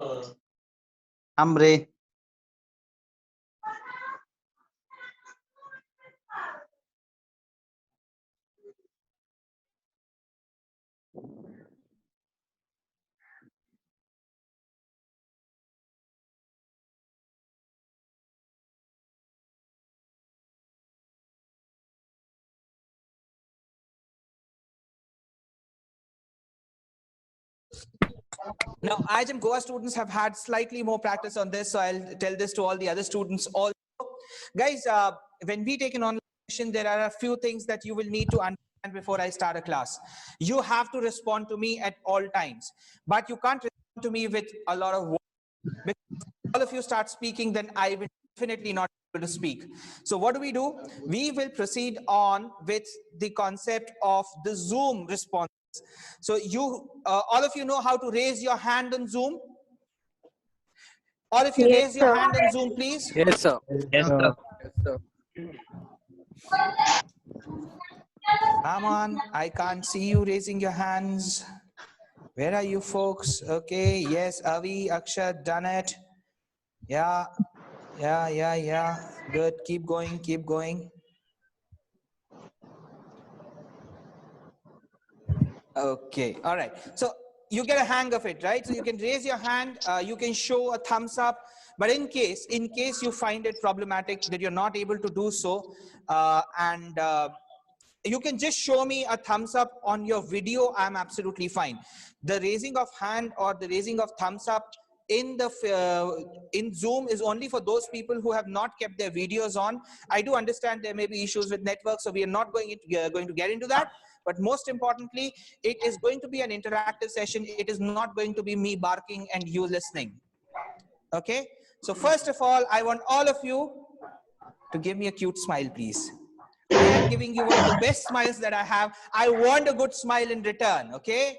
Amre. Now, IIHM Goa students have had slightly more practice on this, so I'll tell this to all the other students also. Guys, when we take an online session, there are a few things that you will need to understand before I start a class. You have to respond to me at all times, but you can't respond to me with a lot of words. Because all of you start speaking, then I will definitely not be able to speak. So what do? We will proceed on with the concept of the Zoom response. So you, all of you know how to raise your hand on Zoom? All of you raise your hand on Zoom, please. Yes, sir. Yes, sir. Yes, sir. Come on, I can't see you raising your hands. Where are you folks? Okay, yes, Avi, Akshat, done it. Yeah, good, keep going. Okay, all right. So you get a hang of it, right? So you can raise your hand, you can show a thumbs up, but in case you find it problematic that you're not able to do so, you can just show me a thumbs up on your video. I'm absolutely fine. The raising of hand or the raising of thumbs up in Zoom is only for those people who have not kept their videos on. I do understand there may be issues with network, so we are not going to get into that. But most importantly, it is going to be an interactive session. It is not going to be me barking and you listening. Okay? So first of all, I want all of you to give me a cute smile, please. I am giving you one of the best smiles that I have. I want a good smile in return, okay?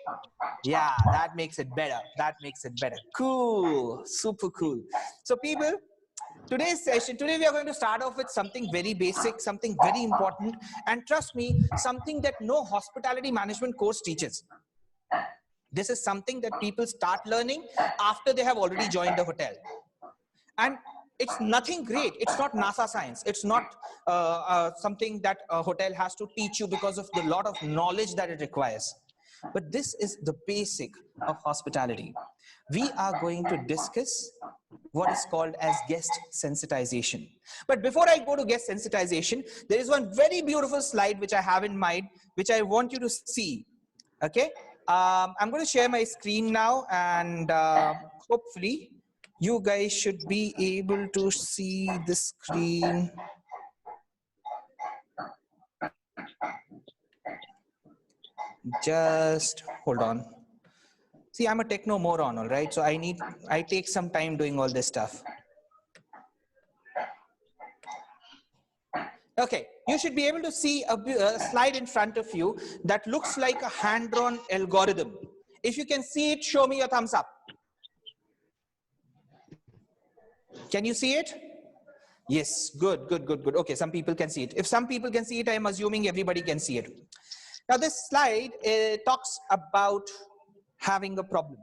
Yeah, that makes it better. That makes it better. Cool, super cool. So people, today's session, today we are going to start off with something very basic, something very important, and trust me, something that no hospitality management course teaches. This is something that people start learning after they have already joined a hotel. And it's nothing great. It's not NASA science. It's not something that a hotel has to teach you because of the lot of knowledge that it requires. But this is the basic of hospitality. We are going to discuss what is called as guest sensitization. But before I go to guest sensitization, there is one very beautiful slide which I have in mind, which I want you to see. Okay, I'm going to share my screen now, and hopefully you guys should be able to see the screen. Just hold on. See, I'm a techno moron, all right? So I take some time doing all this stuff. Okay, you should be able to see a slide in front of you that looks like a hand-drawn algorithm. If you can see it, show me your thumbs up. Can you see it? Yes, good. Okay, some people can see it. If some people can see it, I'm assuming everybody can see it. Now this slide talks about having a problem.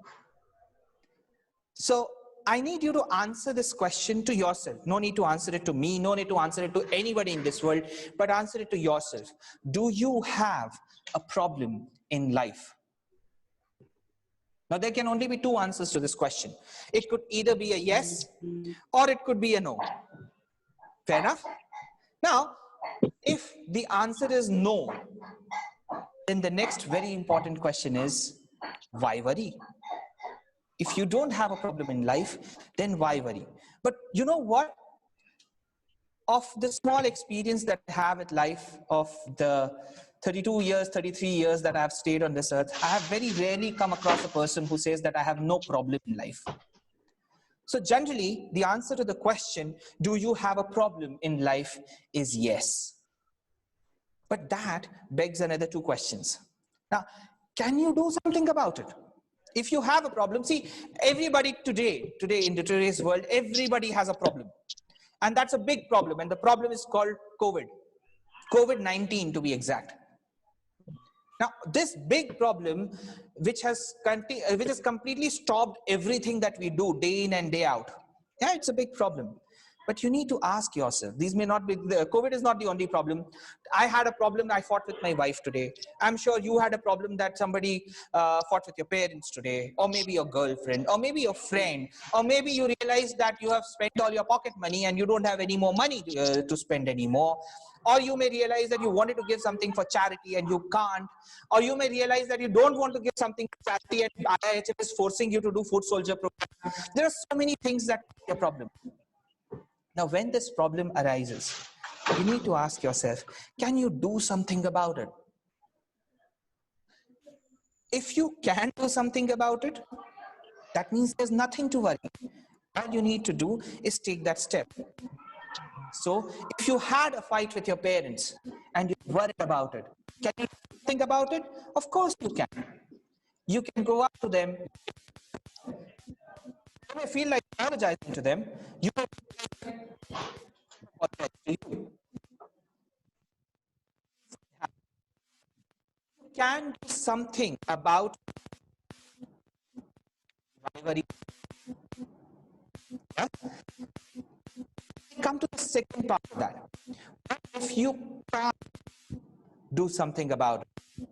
So I need you to answer this question to yourself. No need to answer it to me, no need to answer it to anybody in this world, but answer it to yourself. Do you have a problem in life? Now there can only be two answers to this question. It could either be a yes or it could be a no. Fair enough? Now, if the answer is no, then the next very important question is, why worry? If you don't have a problem in life, then why worry? But you know what? Of the small experience that I have with life, of the 32 years, 33 years that I've stayed on this earth, I have very rarely come across a person who says that I have no problem in life. So generally, the answer to the question, do you have a problem in life, is yes. But that begs another two questions. Now, can you do something about it? If you have a problem, see, everybody today in today's world, everybody has a problem. And that's a big problem. And the problem is called COVID. COVID-19 to be exact. Now, this big problem, which has completely stopped everything that we do day in and day out. Yeah, it's a big problem. But you need to ask yourself, these may not be, COVID is not the only problem. I had a problem, I fought with my wife today. I'm sure you had a problem that somebody fought with your parents today, or maybe your girlfriend, or maybe your friend, or maybe you realize that you have spent all your pocket money and you don't have any more money to spend anymore. Or you may realize that you wanted to give something for charity and you can't. Or you may realize that you don't want to give something for charity and IIHM is forcing you to do food soldier program. There are so many things that are a problem. Now, when this problem arises, you need to ask yourself, can you do something about it? If you can do something about it, that means there's nothing to worry. All you need to do is take that step. So if you had a fight with your parents and you're worried about it, can you think about it? Of course you can. You can go up to them. You may feel like apologizing to them. You can do something about rivalry. Yeah? Come to the second part of that. What if you can't do something about it?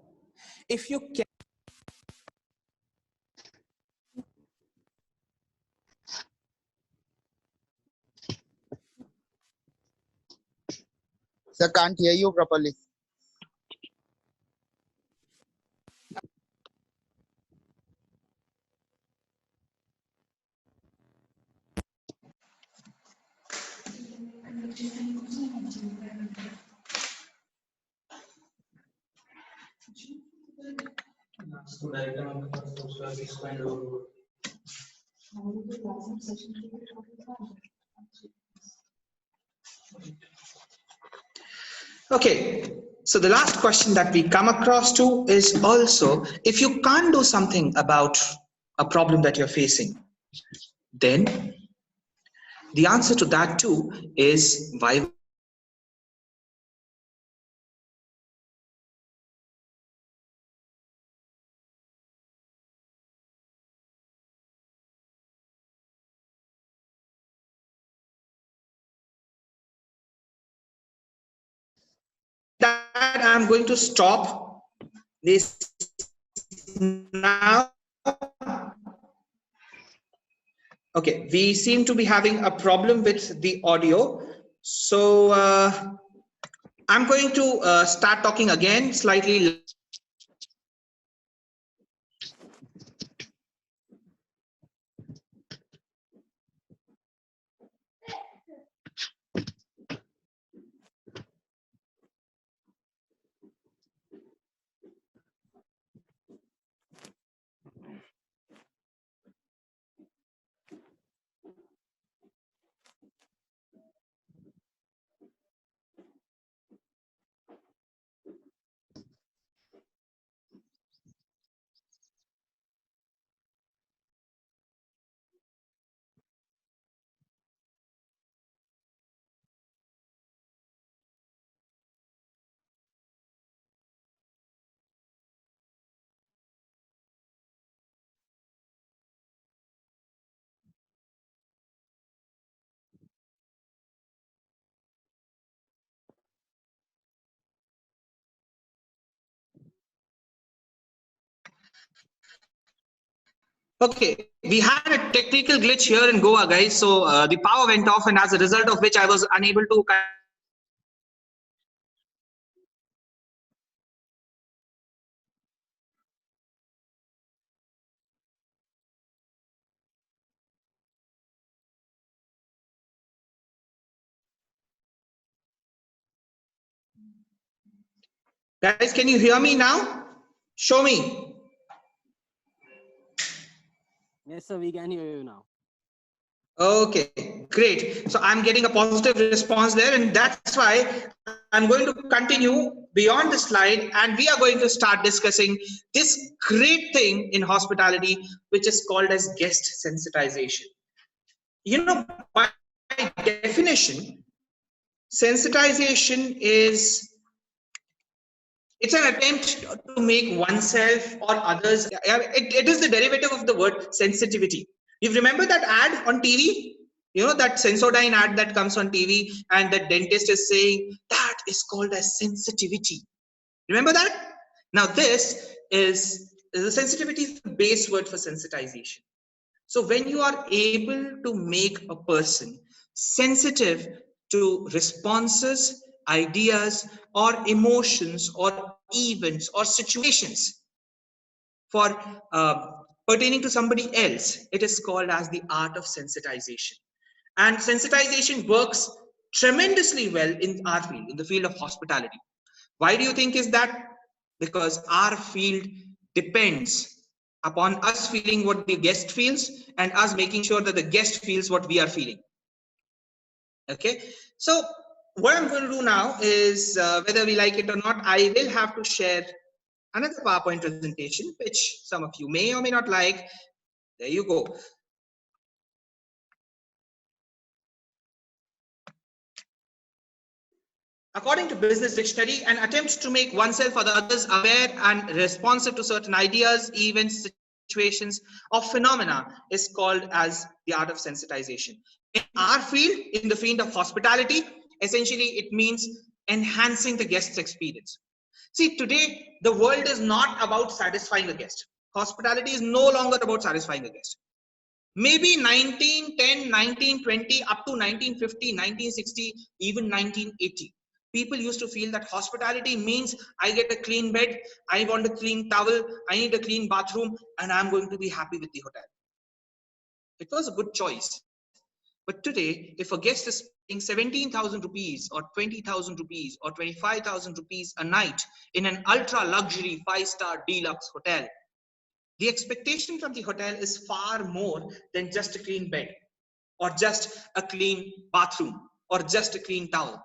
If you can, Sir, can't hear you properly. okay, so the last question that we come across to is also, if you can't do something about a problem that you're facing, then the answer to that too is why that I'm going to stop this now. Okay, we seem to be having a problem with the audio. So I'm going to start talking again slightly. Okay, we had a technical glitch here in Goa, guys. So the power went off, and as a result of which I was unable to. Guys, can you hear me now? Show me. Yes, sir, we can hear you now. Okay, great. So I'm getting a positive response there, and that's why I'm going to continue beyond the slide, and we are going to start discussing this great thing in hospitality, which is called as guest sensitization. You know, by definition, sensitization is It's an attempt to make oneself or others. It is the derivative of the word sensitivity. You remember that ad on TV? You know that Sensodyne ad that comes on TV, and the dentist is saying that is called as sensitivity. Remember that? Now this is the sensitivity is the base word for sensitization. So when you are able to make a person sensitive to responses, ideas, or emotions, or events, or situations for pertaining to somebody else, it is called as the art of sensitization. And sensitization works tremendously well in our field, in the field of hospitality. Why do you think is that? Because our field depends upon us feeling what the guest feels and us making sure that the guest feels what we are feeling. Okay, so what I'm going to do now is, whether we like it or not, I will have to share another PowerPoint presentation, which some of you may or may not like. There you go. According to Business Dictionary, an attempt to make oneself or the others aware and responsive to certain ideas, events, situations, or phenomena is called as the art of sensitization. In our field, in the field of hospitality, essentially it means enhancing the guest's experience. See, today, the world is not about satisfying a guest. Hospitality is no longer about satisfying a guest. Maybe 1910, 1920, up to 1950, 1960, even 1980. People used to feel that hospitality means I get a clean bed, I want a clean towel, I need a clean bathroom, and I'm going to be happy with the hotel. It was a good choice. But today, if a guest is paying 17,000 rupees or 20,000 rupees or 25,000 rupees a night in an ultra luxury 5-star deluxe hotel, the expectation from the hotel is far more than just a clean bed or just a clean bathroom or just a clean towel.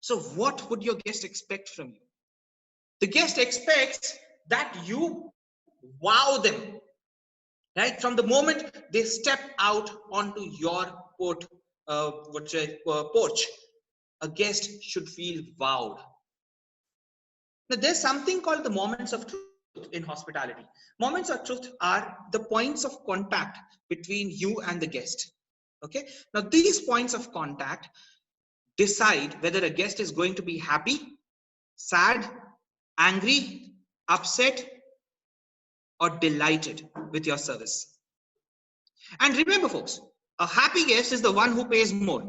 So what would your guest expect from you? The guest expects that you wow them, right? From the moment they step out onto your porch, a guest should feel wowed. Now, there's something called the moments of truth in hospitality. Moments of truth are the points of contact between you and the guest. Okay. Now, these points of contact decide whether a guest is going to be happy, sad, angry, upset, or delighted with your service. And remember, folks, a happy guest is the one who pays more.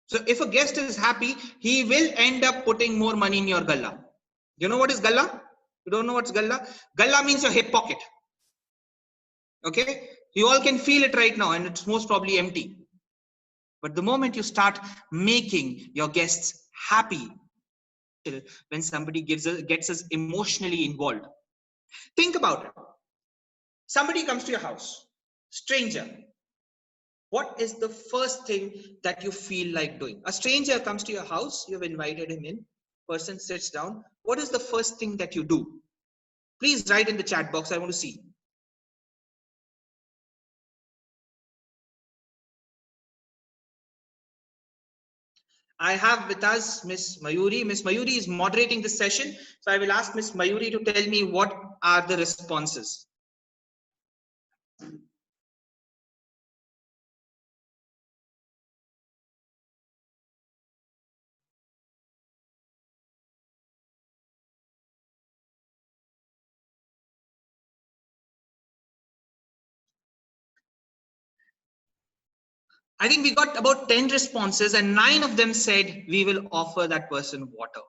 So if a guest is happy, he will end up putting more money in your galla. You know what is galla? You don't know what's galla? Galla means your hip pocket. Okay? You all can feel it right now, and it's most probably empty. But the moment you start making your guests happy, when somebody gets us emotionally involved. Think about it. Somebody comes to your house, stranger. What is the first thing that you feel like doing? A stranger comes to your house, you've invited him in, person sits down. What is the first thing that you do? Please write in the chat box, I want to see. I have with us Miss Mayuri. Miss Mayuri is moderating this session. So I will ask Miss Mayuri to tell me what are the responses. I think we got about 10 responses and 9 of them said we will offer that person water.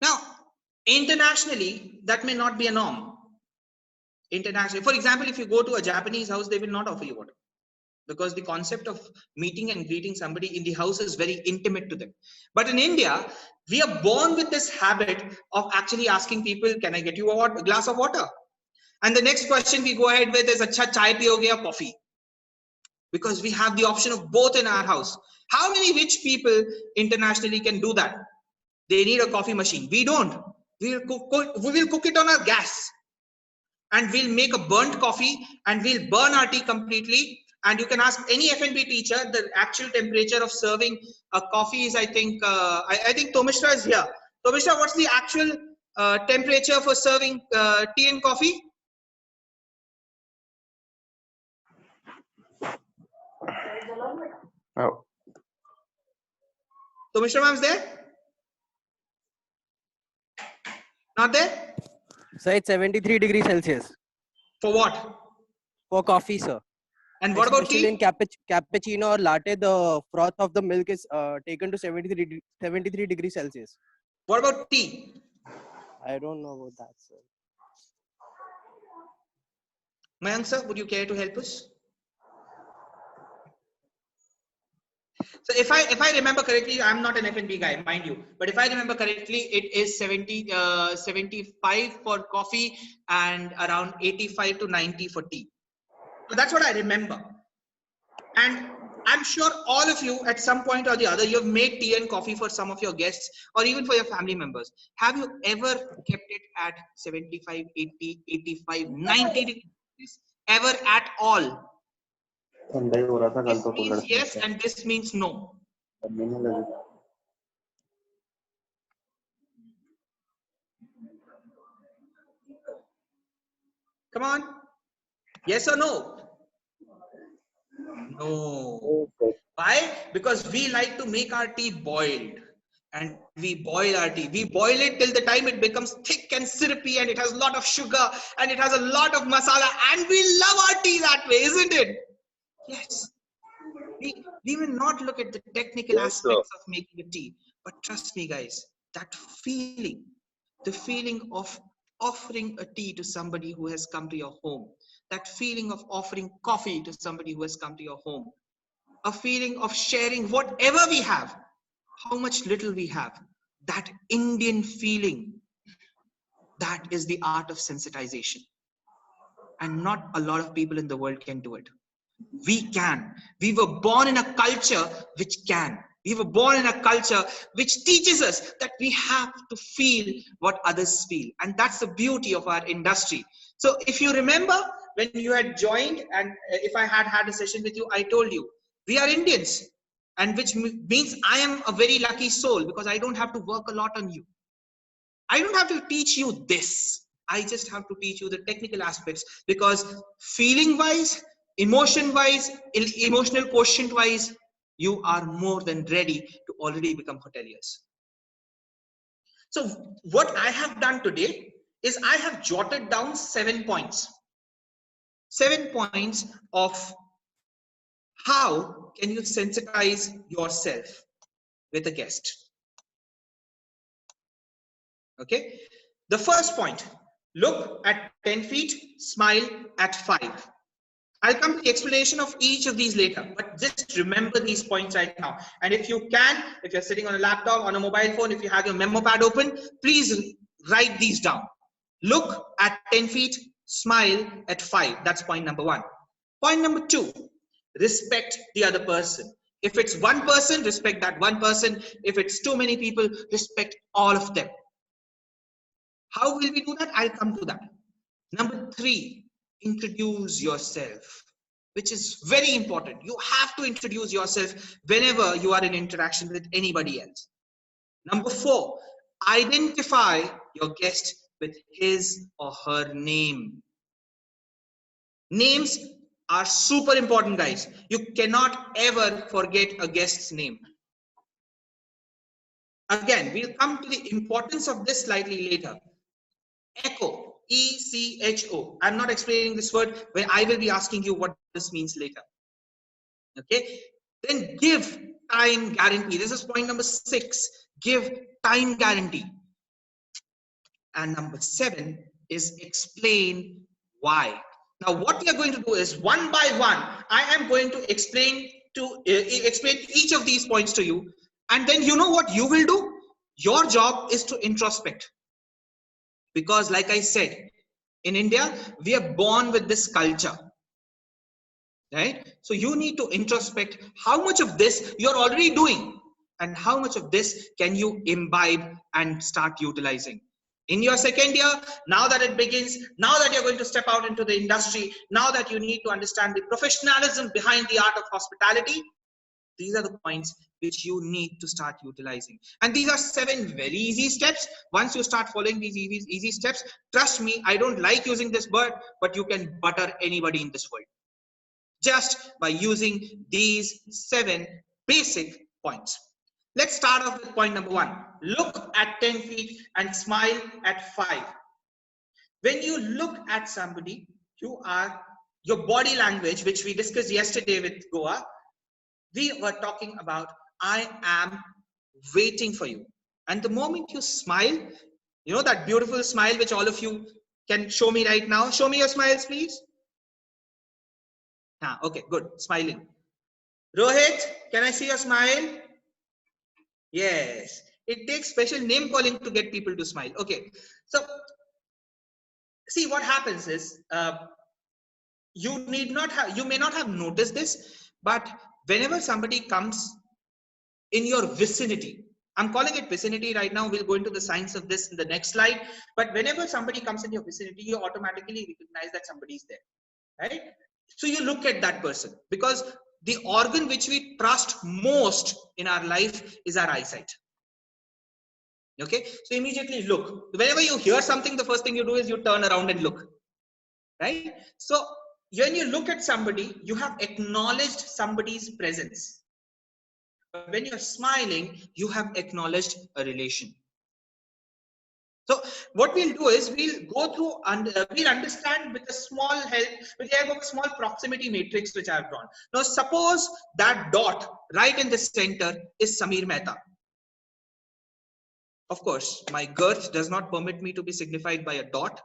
Now, internationally, that may not be a norm. Internationally, for example, if you go to a Japanese house, they will not offer you water because the concept of meeting and greeting somebody in the house is very intimate to them. But in India, we are born with this habit of actually asking people, can I get you a glass of water? And the next question we go ahead with is, acha chai piyoge or coffee? Because we have the option of both in our house. How many rich people internationally can do that? They need a coffee machine. We don't. We will cook it on our gas. And we'll make a burnt coffee and we'll burn our tea completely. And you can ask any F&B teacher, the actual temperature of serving a coffee is, I think Tomishra is here. Tomishra, what's the actual temperature for serving tea and coffee? Oh. Tomishra ma'am's there? Not there? Sir, it's 73 degrees Celsius For what? for coffee, sir. And what about Especially tea? in cappuccino or latte, the froth of the milk is taken to 73 degrees Celsius. What about tea? I don't know about that, sir. Mayank sir, would you care to help us? So if I remember correctly, I'm not an F&B guy, mind you, but if I remember correctly, it is 75 for coffee and around 85 to 90 for tea. So that's what I remember. And I'm sure all of you at some point or the other, you've made tea and coffee for some of your guests or even for your family members. Have you ever kept it at 75, 80, 85, 90 degrees? Ever at all? This means yes and this means no. Come on. Yes or no? No. Why? Because we like to make our tea boiled. And we boil our tea. We boil it till the time it becomes thick and syrupy and it has a lot of sugar and it has a lot of masala. And we love our tea that way, isn't it? Yes. We will not look at the technical aspects of making a tea. But trust me, guys, that feeling, the feeling of offering a tea to somebody who has come to your home, that feeling of offering coffee to somebody who has come to your home, a feeling of sharing whatever we have, how much little we have, that Indian feeling, that is the art of sensitization. And not a lot of people in the world can do it. We can. We were born in a culture which can. We were born in a culture which teaches us that we have to feel what others feel. And that's the beauty of our industry. So if you remember when you had joined and if I had had a session with you, I told you, we are Indians. And which means I am a very lucky soul because I don't have to work a lot on you. I don't have to teach you this. I just have to teach you the technical aspects because feeling wise, emotion wise, emotional quotient wise, you are more than ready to already become hoteliers. So what I have done today is I have jotted down 7 points. 7 points of how can you sensitize yourself with a guest. Okay. The first point, look at 10 feet, smile at 5. I'll come to the explanation of each of these later, but just remember these points right now. And if you can, if you're sitting on a laptop, on a mobile phone, if you have your memo pad open, please write these down. Look at 10 feet, smile at 5. That's point number 1. Point number 2, respect the other person. If it's one person, respect that one person. If it's too many people, respect all of them. How will we do that? I'll come to that. Number 3, introduce yourself, which is very important. You have to introduce yourself whenever you are in interaction with anybody else. Number 4, identify your guest with his or her name. Names are super important, guys. You cannot ever forget a guest's name. Again, we'll come to the importance of this slightly later. Echo, E-C-H-O. I'm not explaining this word, where I will be asking you what this means later. Okay. Then give time guarantee. This is point number 6. Give time guarantee. And number 7 is explain why. Now, what we are going to do is one by one, I am going to explain each of these points to you. And then you know what you will do? Your job is to introspect. Because like I said, in India, we are born with this culture, right? So you need to introspect how much of this you're already doing and how much of this can you imbibe and start utilizing In your second year, now that it begins, now that you're going to step out into the industry, now that you need to understand the professionalism behind the art of hospitality, these are the points which you need to start utilizing. And these are 7 very easy steps. Once you start following these easy steps, trust me, I don't like using this word, but you can butter anybody in this world just by using these 7 basic points. Let's start off with point number 1. Look at 10 feet and smile at 5. When you look at somebody, your body language, which we discussed yesterday with Goa, we were talking about, I am waiting for you. And the moment you smile, you know that beautiful smile which all of you can show me right now. Show me your smiles, please. Okay, good. Smiling. Rohit, can I see your smile? Yes. It takes special name calling to get people to smile. Okay. So, see what happens is, you may not have noticed this, but whenever somebody comes in your vicinity, I'm calling it vicinity right now, we'll go into the science of this in the next slide, but whenever somebody comes in your vicinity, you automatically recognize that somebody is there, right? So you look at that person, because the organ which we trust most in our life is our eyesight. Okay, so immediately look. Whenever you hear something, the first thing you do is you turn around and look, right? So when you look at somebody, you have acknowledged somebody's presence. But when you're smiling, you have acknowledged a relation. So what we'll do is we'll go through and we'll understand with a small help, with the help of a small proximity matrix which I've drawn. Now suppose that dot right in the center is Sameer Mehta. Of course, my girth does not permit me to be signified by a dot,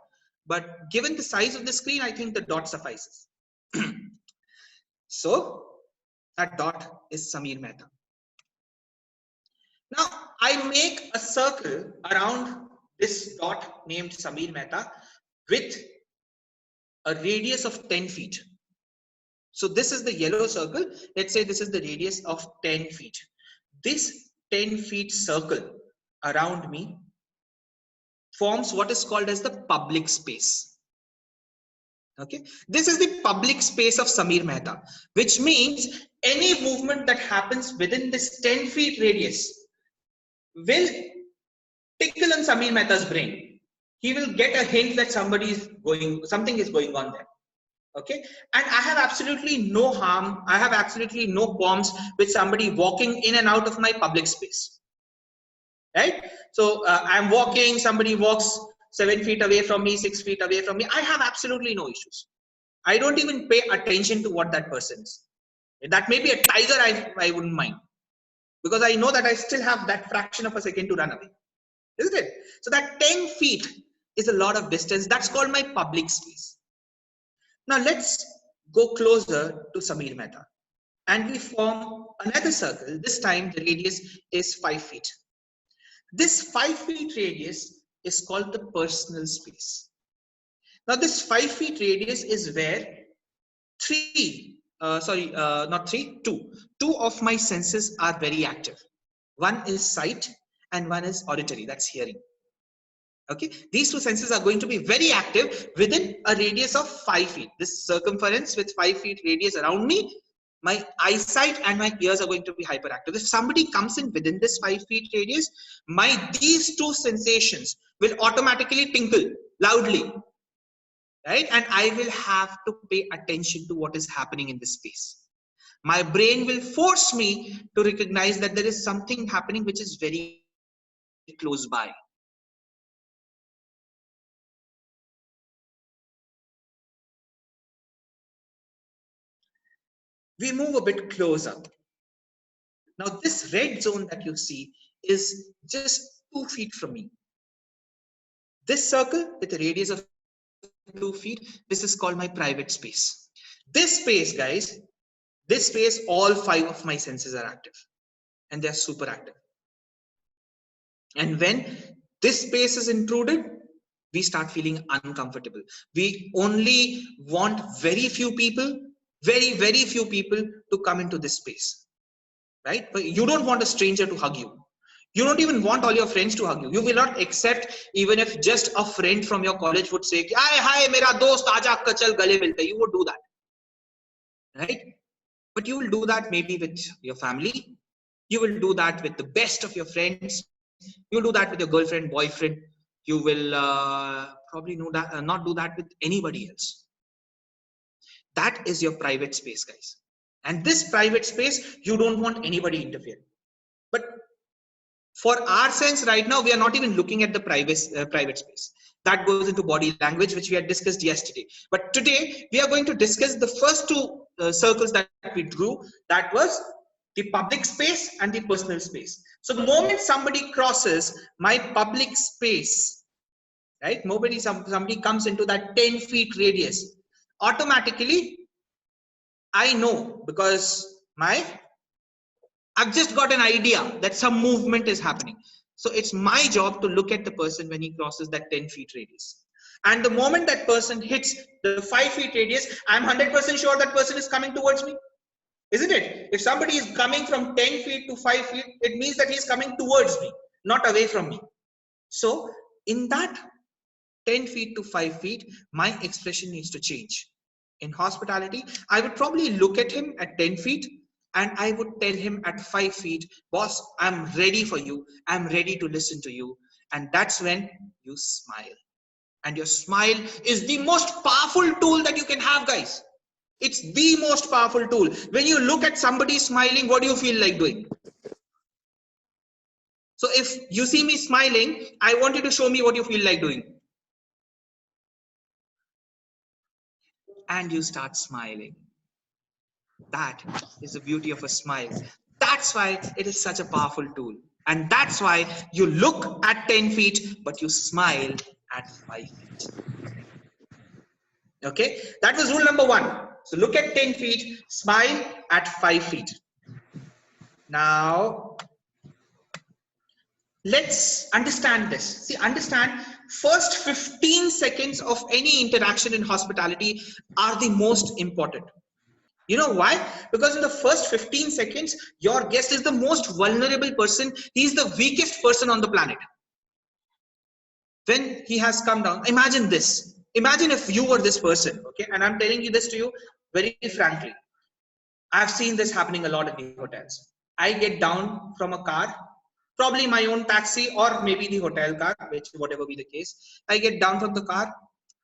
but given the size of the screen, I think the dot suffices. So that dot is Sameer Mehta. Now I make a circle around this dot named Sameer Mehta with a radius of 10 feet. So this is the yellow circle. Let's say this is the radius of 10 feet. This 10 feet circle around me forms what is called as the public space. Okay, this is the public space of Sameer Mehta, which means any movement that happens within this 10 feet radius will tickle on Sameer Mehta's brain. He will get a hint that something is going on there. Okay, and I have absolutely no harm, I have absolutely no qualms with somebody walking in and out of my public space. Right? So I'm walking, somebody walks 7 feet away from me, 6 feet away from me. I have absolutely no issues. I don't even pay attention to what that person is. That may be a tiger, I wouldn't mind, because I know that I still have that fraction of a second to run away. Isn't it? So that 10 feet is a lot of distance. That's called my public space. Now let's go closer to Sameer Mehta. And we form another circle. This time the radius is 5 feet. This 5 feet radius is called the personal space. Now this 5 feet radius is where two of my senses are very active. One is sight and one is auditory, that's hearing. Okay, these two senses are going to be very active within a radius of 5 feet. This circumference with 5 feet radius around me, my eyesight and my ears are going to be hyperactive. If somebody comes in within this 5 feet radius, these two sensations will automatically tinkle loudly, right? And I will have to pay attention to what is happening in this space. My brain will force me to recognize that there is something happening which is very close by. We move a bit closer. Now this red zone that you see is just 2 feet from me. This circle with a radius of 2 feet, this is called my private space. This space, guys, this space, all 5 of my senses are active and they're super active. And when this space is intruded, we start feeling uncomfortable. We only want very few people, very few people to come into this space, right? But you don't want a stranger to hug you. You don't even want all your friends to hug you. You will not accept even if just a friend from your college would say, hi, mera dost, aaja chal gale milte. You would do that, right? But you will do that maybe with your family. You will do that with the best of your friends. You will do that with your girlfriend, boyfriend. You will probably not do that with anybody else. That is your private space, guys. And this private space, you don't want anybody interfering. But for our sense right now, we are not even looking at the private space. That goes into body language, which we had discussed yesterday. But today, we are going to discuss the first two circles that we drew. That was the public space and the personal space. So the moment somebody crosses my public space, right? Somebody comes into that 10 feet radius, automatically, I know because I've just got an idea that some movement is happening. So it's my job to look at the person when he crosses that 10 feet radius. And the moment that person hits the 5 feet radius, I'm 100% sure that person is coming towards me. Isn't it? If somebody is coming from 10 feet to 5 feet, it means that he's coming towards me, not away from me. So in that 10 feet to 5 feet, my expression needs to change. In hospitality, I would probably look at him at 10 feet and I would tell him at 5 feet, boss, I'm ready for you. I'm ready to listen to you. And that's when you smile. And your smile is the most powerful tool that you can have, guys. It's the most powerful tool. When you look at somebody smiling, what do you feel like doing? So if you see me smiling, I want you to show me what you feel like doing. And you start smiling. That is the beauty of a smile. That's why it is such a powerful tool. And that's why you look at 10 feet, but you smile at 5 feet. Okay, that was rule number 1. So look at 10 feet, smile at 5 feet. Now, let's understand this. See, understand, first 15 seconds of any interaction in hospitality are the most important. You know why? Because in the first 15 seconds, your guest is the most vulnerable person. He's the weakest person on the planet. When he has come down, imagine this. Imagine if you were this person, okay? And I'm telling you this to you very frankly. I've seen this happening a lot in the hotels. I get down from a car, probably my own taxi or maybe the hotel car, whatever be the case. I get down from the car.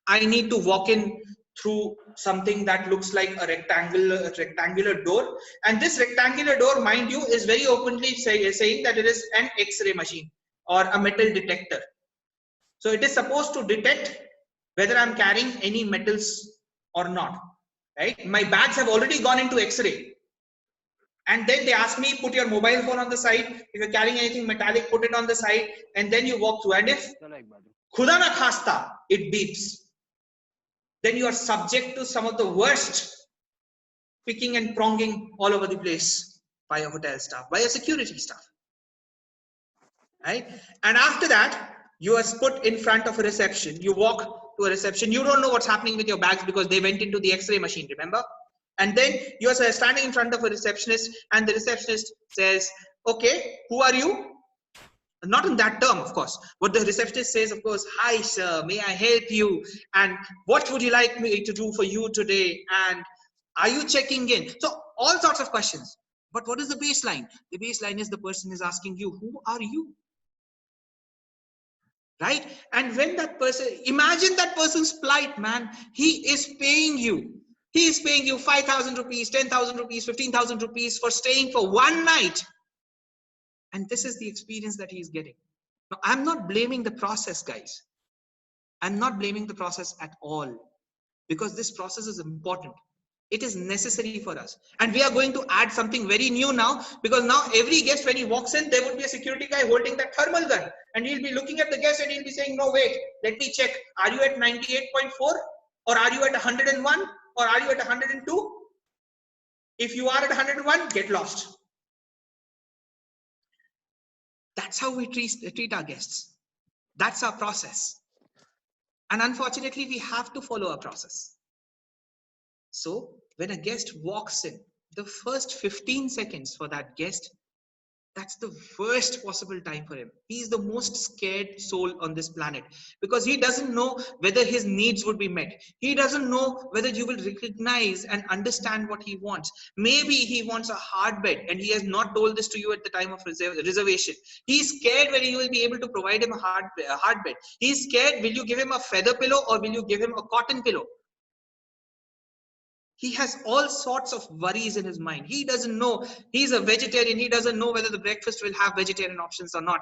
I need to walk in through something that looks like a rectangular door. And this rectangular door, mind you, is very openly saying that it is an X-ray machine or a metal detector. So it is supposed to detect whether I'm carrying any metals or not, right? My bags have already gone into X-ray. And then they ask me, put your mobile phone on the side. If you're carrying anything metallic, put it on the side. And then you walk through. And if khuda na khasta, it beeps. Then you are subject to some of the worst picking and pronging all over the place by a hotel staff, by a security staff. Right? And after that, you are put in front of a reception. You walk to a reception. You don't know what's happening with your bags because they went into the X-ray machine, remember? And then you are standing in front of a receptionist and the receptionist says, okay, who are you? Not in that term, of course. What the receptionist says, of course, hi, sir, may I help you? And what would you like me to do for you today? And are you checking in? So all sorts of questions. But what is the baseline? The baseline is the person is asking you, who are you? Right? And when that person, imagine that person's plight, man. He is paying you. He is paying you 5,000 rupees, 10,000 rupees, 15,000 rupees for staying for one night. And this is the experience that he is getting. Now, I'm not blaming the process, guys. I'm not blaming the process at all. Because this process is important. It is necessary for us. And we are going to add something very new now. Because now every guest, when he walks in, there would be a security guy holding that thermal gun. And he'll be looking at the guest and he'll be saying, no, wait, let me check. Are you at 98.4? Or are you at 101? Or are you at 102? If you are at 101, get lost. That's how we treat our guests. That's our process. And unfortunately, we have to follow our process. So when a guest walks in, the first 15 seconds for that guest That's the worst possible time for him. He's the most scared soul on this planet because he doesn't know whether his needs would be met. He doesn't know whether you will recognize and understand what he wants. Maybe he wants a hard bed and he has not told this to you at the time of reservation. He's scared whether you will be able to provide him a hard bed. He's scared, will you give him a feather pillow or will you give him a cotton pillow? He has all sorts of worries in his mind. He doesn't know. He's a vegetarian. He doesn't know whether the breakfast will have vegetarian options or not.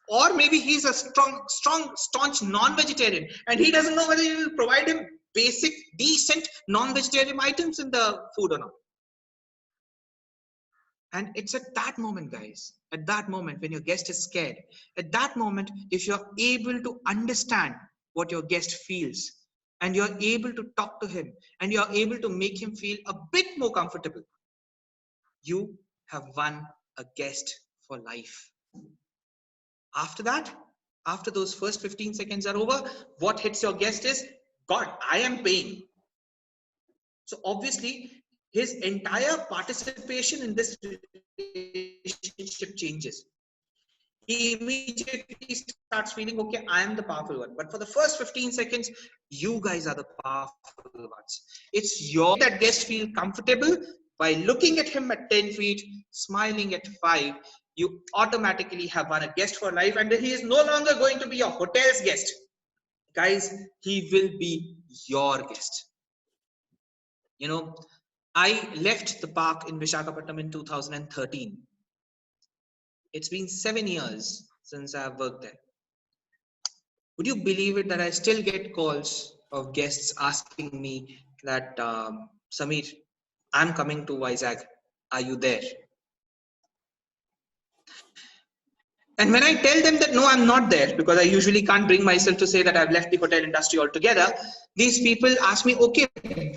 Or maybe he's a staunch non-vegetarian and he doesn't know whether you will provide him basic, decent non-vegetarian items in the food or not. And it's at that moment, guys, at that moment when your guest is scared, at that moment, if you're able to understand what your guest feels, and you're able to talk to him and you're able to make him feel a bit more comfortable, you have won a guest for life. After that, after those first 15 seconds are over, what hits your guest is, God, I am paying. So obviously, his entire participation in this relationship changes. He immediately starts feeling, okay, I am the powerful one. But for the first 15 seconds, you guys are the powerful ones. It's your that guest feel comfortable by looking at him at 10 feet, smiling at 5. You automatically have won a guest for life, and he is no longer going to be your hotel's guest. Guys, he will be your guest. You know, I left the park in Visakhapatnam in 2013. It's been 7 years since I've worked there. Would you believe it that I still get calls of guests asking me that, Sameer, I'm coming to Vizag. Are you there? And when I tell them that no, I'm not there, because I usually can't bring myself to say that I've left the hotel industry altogether, these people ask me, okay,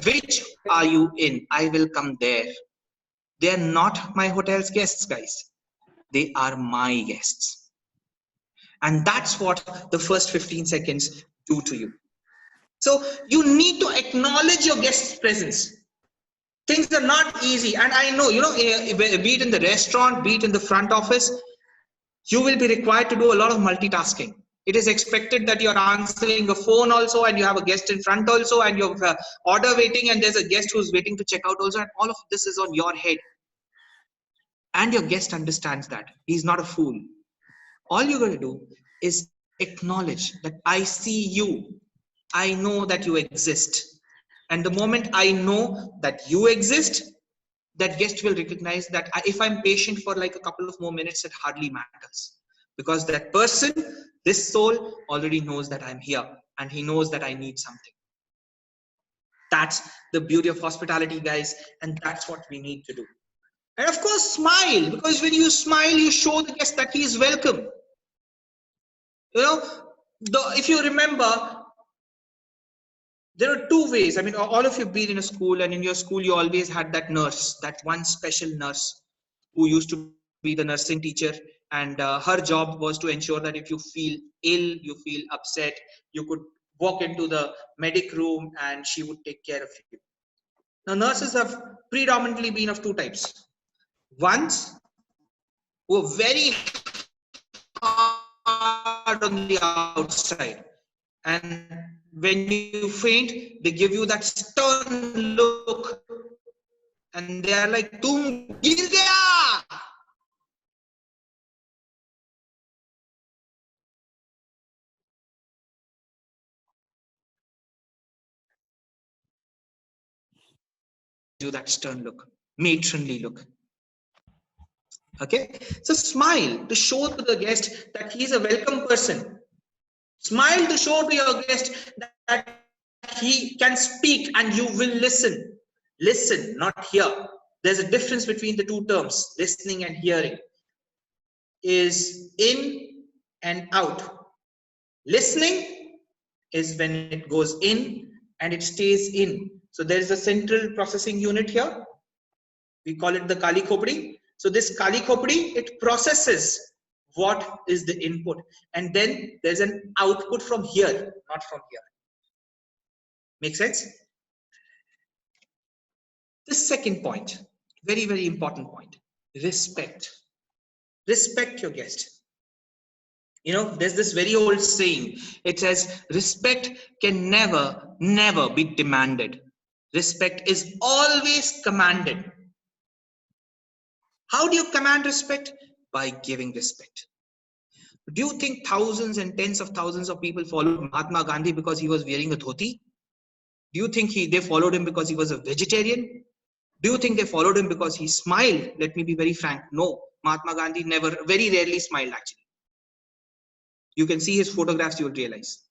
which are you in? I will come there. They're not my hotel's guests, guys. They are my guests. And that's what the first 15 seconds do to you. So you need to acknowledge your guest's presence. Things are not easy. And I know, you know, be it in the restaurant, be it in the front office, you will be required to do a lot of multitasking. It is expected that you're answering a phone also, and you have a guest in front also, and you have order waiting, and there's a guest who's waiting to check out also, and all of this is on your head. And your guest understands that. He's not a fool. All you're going to do is acknowledge that I see you. I know that you exist. And the moment I know that you exist, that guest will recognize that if I'm patient for like a couple of more minutes, it hardly matters. Because that person, this soul, already knows that I'm here and he knows that I need something. That's the beauty of hospitality, guys. And that's what we need to do. And of course, smile, because when you smile, you show the guest that he is welcome. You know, if you remember, there are two ways. I mean, all of you have been in a school, and in your school, you always had that nurse, that one special nurse who used to be the nursing teacher. And her job was to ensure that if you feel ill, you feel upset, you could walk into the medic room and she would take care of you. Now, nurses have predominantly been of two types. Ones who are very hard on the outside, and when you faint, they give you that stern look, and they are like, "Tum gir gaya." Do that stern look, matronly look. Okay, so smile to show to the guest that he is a welcome person. Smile to show to your guest that he can speak and you will listen. Listen, not hear. There's a difference between the two terms, listening and hearing. Is in and out. Listening is when it goes in and it stays in. So there is a central processing unit here. We call it the Kali Khopdi. So this Kali Khopdi, it processes what is the input, and then there's an output from here, not from here. Make sense? The second point, very, very important point, respect. Respect your guest. You know, there's this very old saying. It says, respect can never be demanded. Respect is always commanded. How do you command respect? By giving respect. Do you think thousands and tens of thousands of people followed Mahatma Gandhi because he was wearing a dhoti? Do you think they followed him because he was a vegetarian? Do you think they followed him because he smiled? Let me be very frank. No, Mahatma Gandhi very rarely smiled actually. You can see his photographs, you will realize.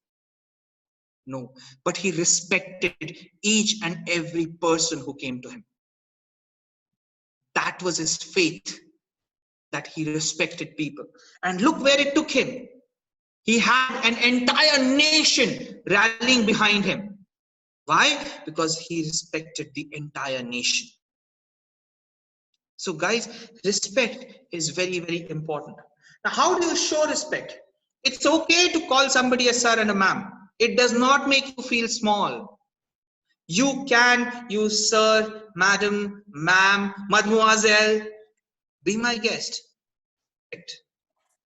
No, but he respected each and every person who came to him. That was his faith, that he respected people. And look where it took him. He had an entire nation rallying behind him. Why? Because he respected the entire nation. So guys, respect is very, very important. Now, how do you show respect? It's okay to call somebody a sir and a ma'am. It does not make you feel small. You can use sir, madam, ma'am, mademoiselle. Be my guest.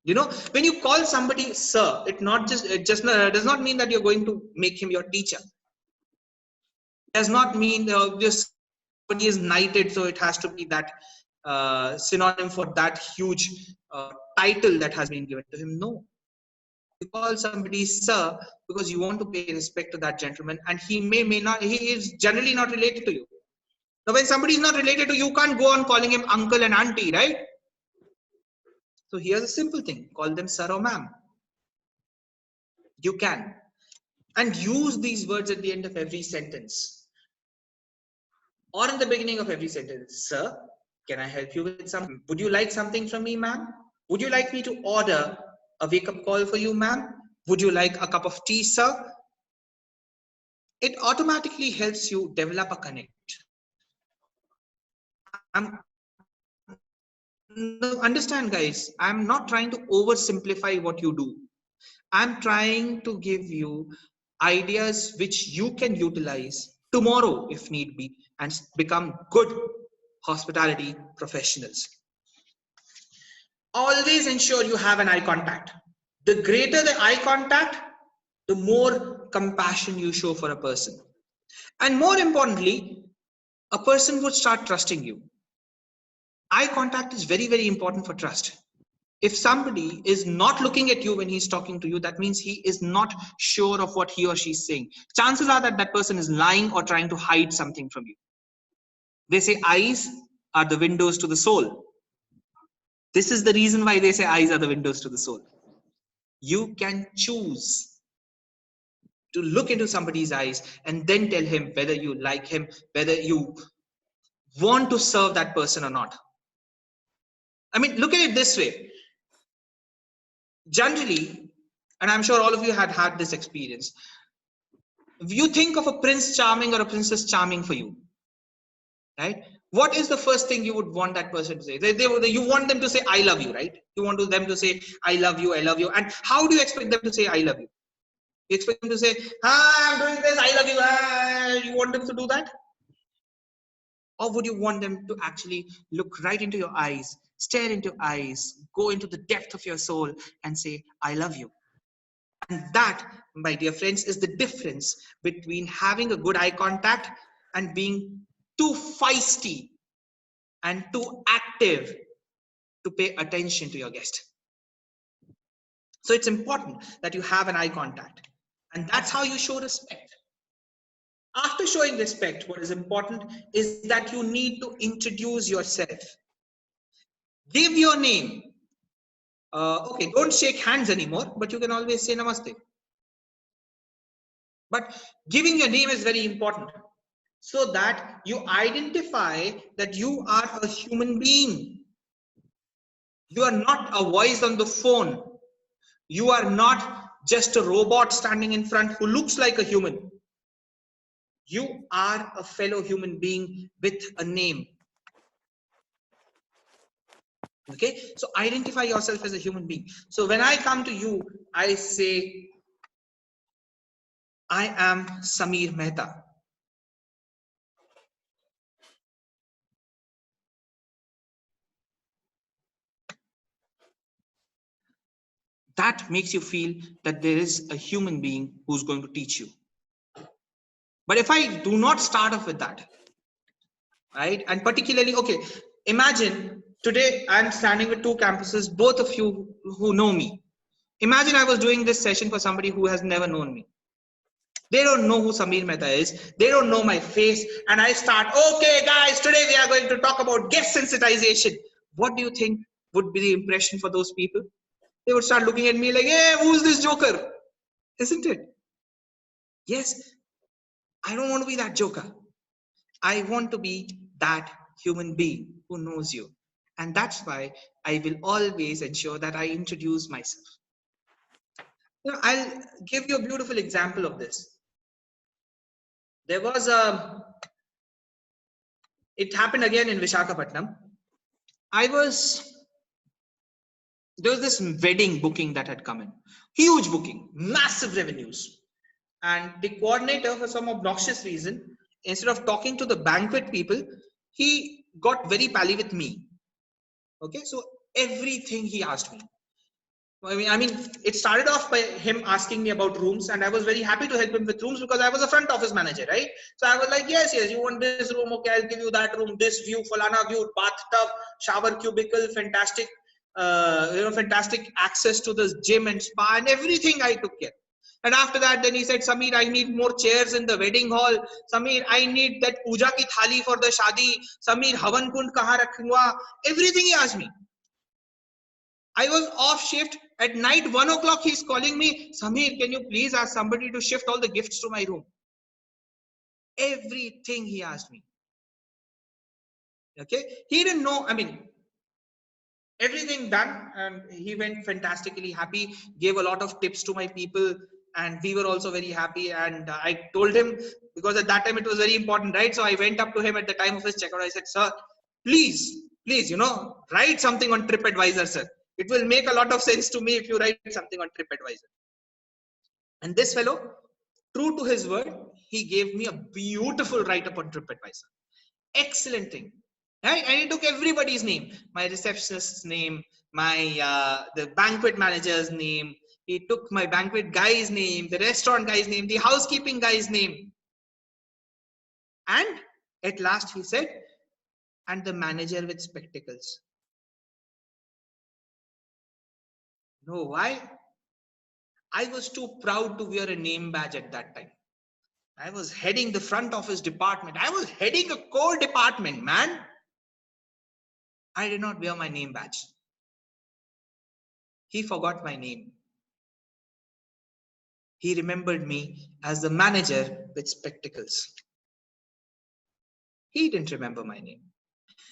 You know, when you call somebody sir, it does not mean that you're going to make him your teacher. It does not mean just somebody is knighted, so it has to be that synonym for that huge title that has been given to him. No. You call somebody sir because you want to pay respect to that gentleman, and he is generally not related to you. Now, when somebody is not related to you, you can't go on calling him uncle and auntie, right? So here's a simple thing. Call them sir or ma'am. You can. And use these words at the end of every sentence. Or in the beginning of every sentence. Sir, can I help you with something? Would you like something from me, ma'am? Would you like me to order a wake-up call for you, ma'am? Would you like a cup of tea, sir? It automatically helps you develop a connect. Understand, guys, I'm not trying to oversimplify what you do. I'm trying to give you ideas which you can utilize tomorrow if need be and become good hospitality professionals. Always ensure you have an eye contact. The greater the eye contact, the more compassion you show for a person. And more importantly, a person would start trusting you. Eye contact is very, very important for trust. If somebody is not looking at you when he's talking to you, that means he is not sure of what he or she is saying. Chances are that that person is lying or trying to hide something from you. They say eyes are the windows to the soul. This is the reason why they say eyes are the windows to the soul. You can choose to look into somebody's eyes and then tell him whether you like him, whether you want to serve that person or not. I mean, look at it this way. Generally, and I'm sure all of you had this experience, if you think of a Prince Charming or a Princess Charming for you, right? What is the first thing you would want that person to say? You want them to say, I love you, right? You want them to say, I love you, I love you. And how do you expect them to say, I love you? You expect them to say, I'm doing this, I love you. You want them to do that? Or would you want them to actually look right into your eyes, stare into your eyes, go into the depth of your soul and say, I love you? And that, my dear friends, is the difference between having a good eye contact and being too feisty and too active to pay attention to your guest. So it's important that you have an eye contact. And that's how you show respect. After showing respect, what is important is that you need to introduce yourself. Give your name. Okay, don't shake hands anymore, but you can always say namaste. But giving your name is very important so that you identify that you are a human being. You are not a voice on the phone. You are not just a robot standing in front who looks like a human. You are a fellow human being with a name. Okay, so identify yourself as a human being. So when I come to you, I say, I am Sameer Mehta. that makes you feel that there is a human being who's going to teach you. But if I do not start off with that, right, and particularly, okay, imagine today I'm standing with two campuses, both of you who know me. Imagine I was doing this session for somebody who has never known me. They don't know who Sameer Mehta is. They don't know my face. And I start, okay, guys, today we are going to talk about guest sensitization. What do you think would be the impression for those people? They would start looking at me like, hey, who's this joker? Isn't it? Yes, I don't want to be that joker. I want to be that human being who knows you. And that's why I will always ensure that I introduce myself. You know, I'll give you a beautiful example of this. There was it happened again in Visakhapatnam. There was this wedding booking that had come in. Huge booking, massive revenues. And the coordinator, for some obnoxious reason, instead of talking to the banquet people, he got very pally with me. Okay, so everything he asked me. I mean, it started off by him asking me about rooms, and I was very happy to help him with rooms because I was a front office manager, right? So I was like, yes, you want this room? Okay, I'll give you that room, this view, falana view, bathtub, shower cubicle, fantastic, fantastic access to the gym and spa and everything I took care. And after that, then he said, Sameer, I need more chairs in the wedding hall. Sameer, I need that puja ki thali for the shadi. Sameer, havan kund kahan rakhunga? Everything he asked me. I was off shift. At night, 1 o'clock, he's calling me, Sameer, can you please ask somebody to shift all the gifts to my room? Everything he asked me. Okay. He didn't know, I mean, everything done, and he went fantastically happy, gave a lot of tips to my people, and we were also very happy. And I told him, because at that time it was very important, right? So I went up to him at the time of his checkout. I said, sir, please, write something on TripAdvisor, sir. It will make a lot of sense to me if you write something on TripAdvisor. And this fellow, true to his word, he gave me a beautiful write-up on TripAdvisor. Excellent thing. Right? And he took everybody's name, my receptionist's name, my the banquet manager's name. He took my banquet guy's name, the restaurant guy's name, the housekeeping guy's name. And at last he said, and the manager with spectacles. No, why? I was too proud to wear a name badge at that time. I was heading the front office department. I was heading a core department, man. I did not wear my name badge. He forgot my name. He remembered me as the manager with spectacles. He didn't remember my name.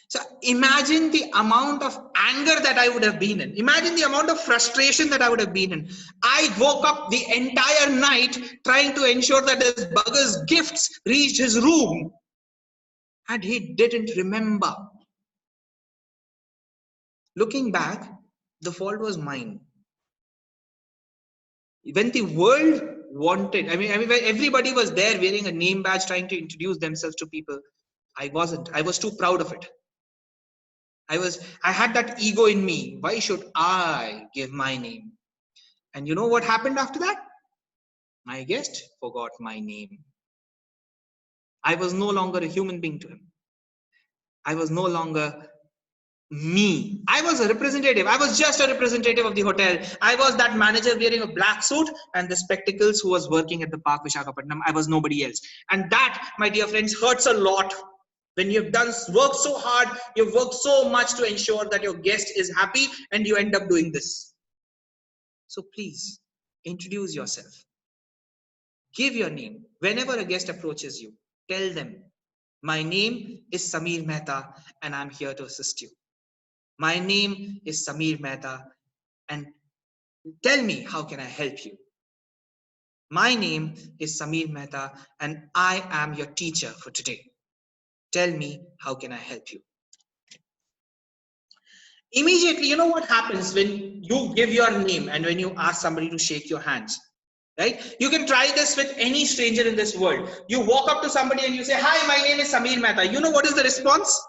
So imagine the amount of anger that I would have been in. Imagine the amount of frustration that I would have been in. I woke up the entire night trying to ensure that his bugger's gifts reached his room. And he didn't remember. Looking back, the fault was mine. When the world wanted, I mean, when everybody was there wearing a name badge trying to introduce themselves to people, I wasn't. I was too proud of it. I had that ego in me. Why should I give my name? And you know what happened after that? My guest forgot my name. I was no longer a human being to him. I was no longer me. I was a representative. I was just a representative of the hotel. I was that manager wearing a black suit and the spectacles who was working at the park Visakhapatnam. I was nobody else. And that, my dear friends, hurts a lot. When you've worked so hard, you've worked so much to ensure that your guest is happy, and you end up doing this. So please, introduce yourself. Give your name. Whenever a guest approaches you, tell them, my name is Sameer Mehta, and I'm here to assist you. My name is Sameer Mehta, and tell me, how can I help you? My name is Sameer Mehta, and I am your teacher for today. Tell me, how can I help you? Immediately, you know what happens when you give your name and when you ask somebody to shake your hands, right? You can try this with any stranger in this world. You walk up to somebody and you say, hi, my name is Sameer Mehta. You know what is the response?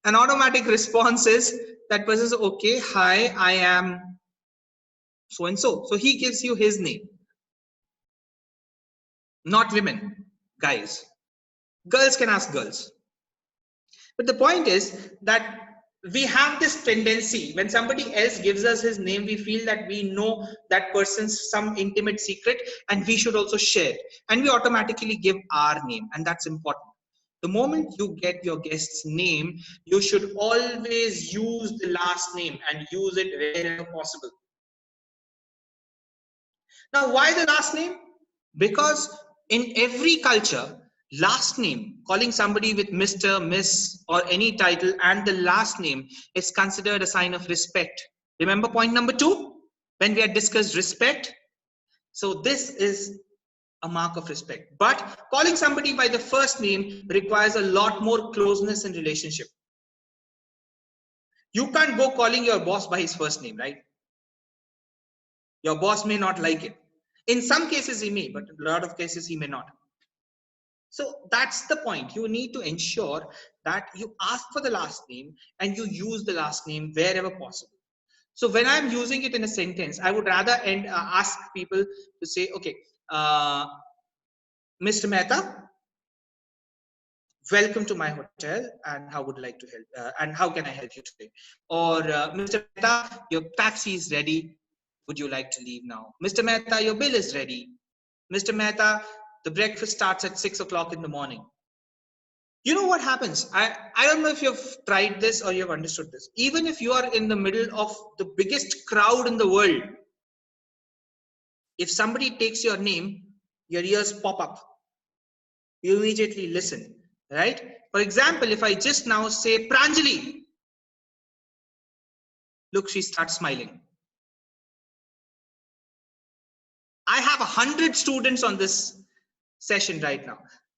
An automatic response is, that person says, okay, hi, I am so and so. So he gives you his name. Not women, guys. Girls can ask girls. But the point is that we have this tendency, when somebody else gives us his name, we feel that we know that person's some intimate secret and we should also share. And we automatically give our name, and that's important. The moment you get your guest's name, you should always use the last name and use it wherever possible. Now, why the last name? Because in every culture, last name, calling somebody with Mr., Miss, or any title, and the last name is considered a sign of respect. Remember point number 2 when we had discussed respect? So this is a mark of respect. But calling somebody by the first name requires a lot more closeness in relationship. You can't go calling your boss by his first name, right? Your boss may not like it. In some cases he may, but in a lot of cases he may not. So that's the point. You need to ensure that you ask for the last name and you use the last name wherever possible. So when I'm using it in a sentence, I would rather ask people to say, okay, Mr. Mehta, welcome to my hotel, and how would you like to help? And how can I help you today? Or Mr. Mehta, your taxi is ready. Would you like to leave now? Mr. Mehta, your bill is ready. Mr. Mehta, the breakfast starts at 6 o'clock in the morning. You know what happens? I don't know if you've tried this or you've understood this. Even if you are in the middle of the biggest crowd in the world, if somebody takes your name, your ears pop up. You immediately listen, right? For example, if I just now say Pranjali, look, she starts smiling. I have 100 students on this session right now.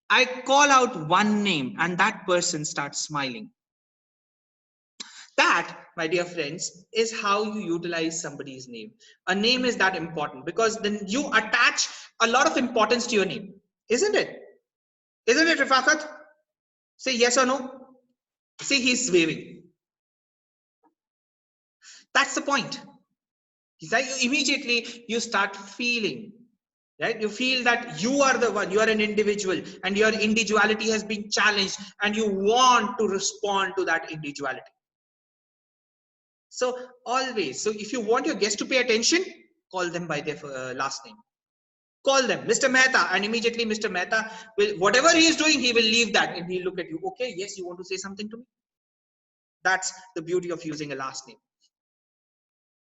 I call out one name and that person starts smiling. That, my dear friends, is how you utilize somebody's name. A name is that important because then you attach a lot of importance to your name. Isn't it? Isn't it, Rifaqat? Say yes or no. See, he's waving. That's the point. Immediately you start feeling, right? You feel that you are the one, you are an individual and your individuality has been challenged and you want to respond to that individuality. So always, so if you want your guest to pay attention, call them by their last name. Call them Mr. Mehta, and immediately Mr. Mehta will, whatever he is doing, he will leave that and he'll look at you. Okay, yes, you want to say something to me? That's the beauty of using a last name.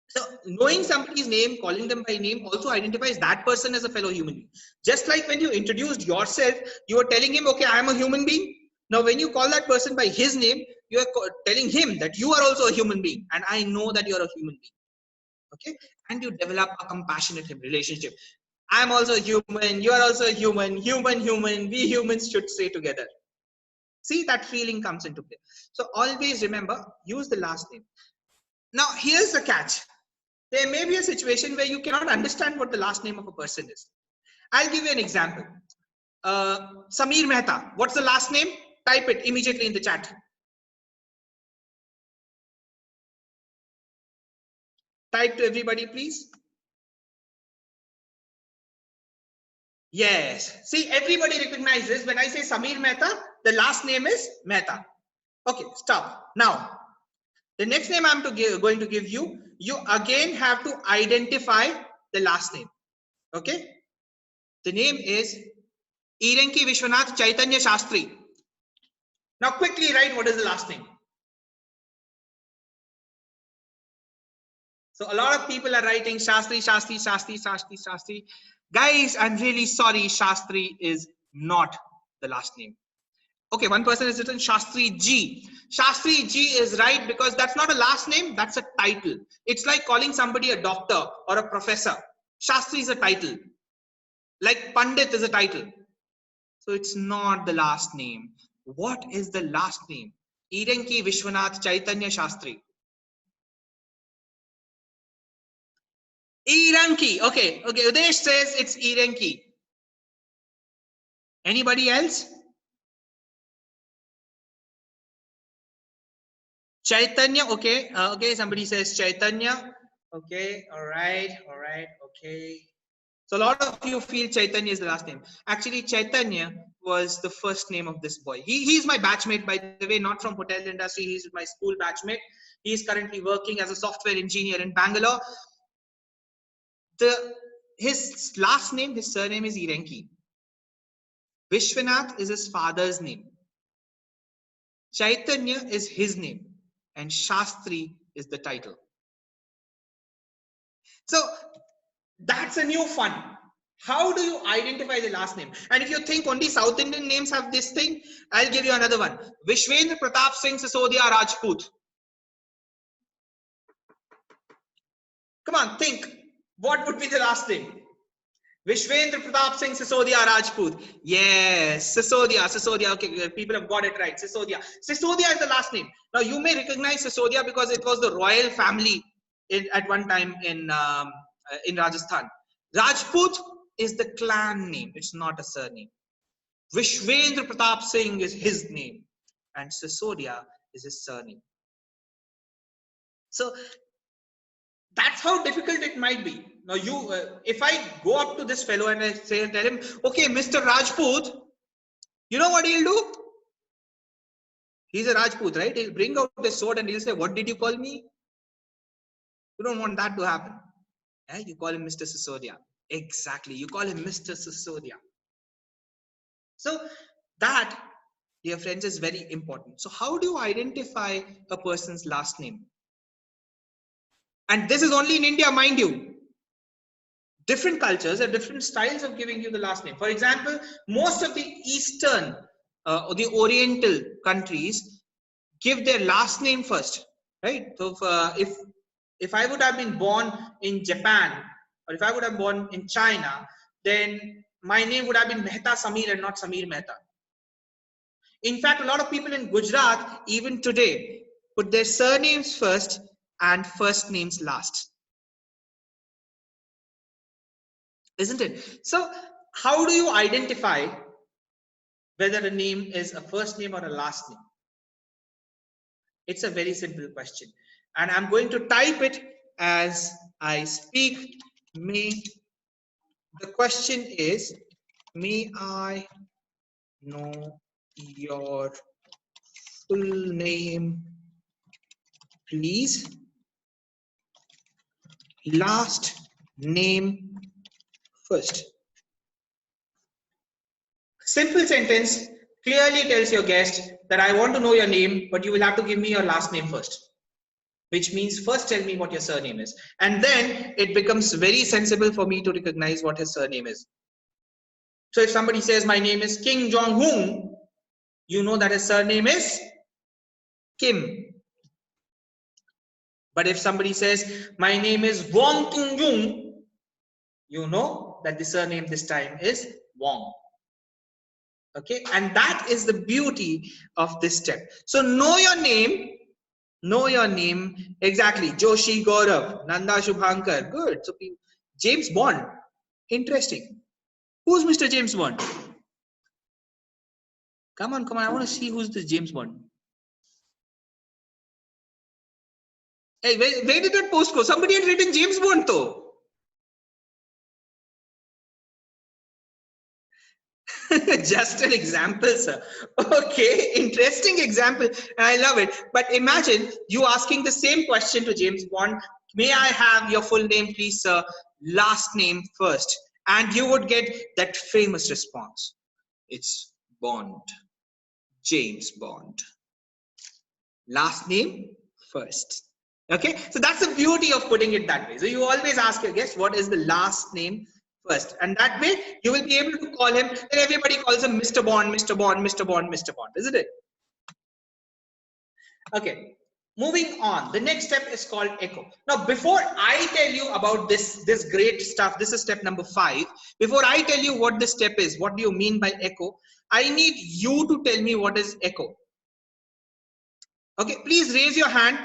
So knowing somebody's name, calling them by name also identifies that person as a fellow human being. Just like when you introduced yourself, you are telling him, okay, I am a human being. Now, when you call that person by his name, you are telling him that you are also a human being. And I know that you are a human being. Okay. And you develop a compassionate relationship. I'm also a human. You are also a human. Human. We humans should stay together. See, that feeling comes into play. So always remember, use the last name. Now, here's the catch. There may be a situation where you cannot understand what the last name of a person is. I'll give you an example. Sameer Mehta. What's the last name? Type it immediately in the chat. Type to everybody, please. Yes. See, everybody recognizes when I say Sameer Mehta, the last name is Mehta. Okay, stop. Now, the next name I'm going to give you, you again have to identify the last name. Okay? The name is Irenki Vishwanath Chaitanya Shastri. Now quickly write what is the last name. So a lot of people are writing Shastri. Guys, I'm really sorry, Shastri is not the last name. Okay, one person has written Shastri G. Shastri G is right because that's not a last name, that's a title. It's like calling somebody a doctor or a professor. Shastri is a title. Like Pandit is a title. So it's not the last name. What is the last name? Irenki Vishwanath Chaitanya Shastri. Irenki. Okay. Udesh says it's Irenki. Anybody else? Chaitanya, okay. Okay, somebody says Chaitanya. Okay, all right, okay. So a lot of you feel Chaitanya is the last name. Actually, Chaitanya was the first name of this boy. He's my batchmate, by the way, not from hotel industry. He's my school batchmate. He is currently working as a software engineer in Bangalore. His last name, his surname is Irenki. Vishwanath is his father's name. Chaitanya is his name. And Shastri is the title. So that's a new fun. How do you identify the last name? And if you think only South Indian names have this thing, I'll give you another one. Vishwendra Pratap Singh Sisodia Rajput. Come on, think. What would be the last name? Vishwendra Pratap Singh Sisodia Rajput. Yes, Sisodia. Okay, people have got it right. Sisodia. Sisodia is the last name. Now you may recognize Sisodia because it was the royal family at one time in Rajasthan. Rajput is the clan name. It's not a surname. Vishwendra Pratap Singh is his name, and Sisodia is his surname. So that's how difficult it might be. Now, if I go up to this fellow and I tell him, okay, Mr. Rajput, you know what he'll do? He's a Rajput, right? He'll bring out his sword and he'll say, what did you call me? You don't want that to happen. Yeah, you call him Mr. Sisodia. Exactly. You call him Mr. Sisodia. So that, dear friends, is very important. So how do you identify a person's last name? And this is only in India, mind you. Different cultures have different styles of giving you the last name. For example, most of the Eastern or the Oriental countries give their last name first, right? So if I would have been born in Japan, or if I would have been born in China, then my name would have been Mehta Sameer and not Sameer Mehta. In fact, a lot of people in Gujarat, even today, put their surnames first and first names last. Isn't it? So how do you identify whether a name is a first name or a last name? It's a very simple question. And I'm going to type it as I speak. The question is, may I know your full name, please? Last name first. Simple sentence clearly tells your guest that I want to know your name, but you will have to give me your last name first. Which means first tell me what your surname is. And then it becomes very sensible for me to recognize what his surname is. So if somebody says my name is Kim Jong-un, you know that his surname is Kim. But if somebody says my name is Wong Kim-jung, you know that the surname this time is Wong. Okay, and that is the beauty of this step. So know your name. Know your name. Exactly. Joshi Gaurav, Nanda Shubhankar. Good. So James Bond. Interesting. Who's Mr. James Bond? Come on. I want to see who's this James Bond. Hey, where did that post go? Somebody had written James Bond though. Just an example, sir. Okay, interesting example. And I love it. But imagine you asking the same question to James Bond. May I have your full name, please, sir? Last name first. And you would get that famous response. It's Bond. James Bond. Last name first. Okay, so that's the beauty of putting it that way. So you always ask your guest, what is the last name first? And that way you will be able to call him, and everybody calls him Mr. Bond, Mr. Bond, Mr. Bond, Mr. Bond, isn't it? Okay, moving on. The next step is called echo. Now, before I tell you about this great stuff, this is step number 5. Before I tell you what this step is, what do you mean by echo? I need you to tell me what is echo. Okay, please raise your hand.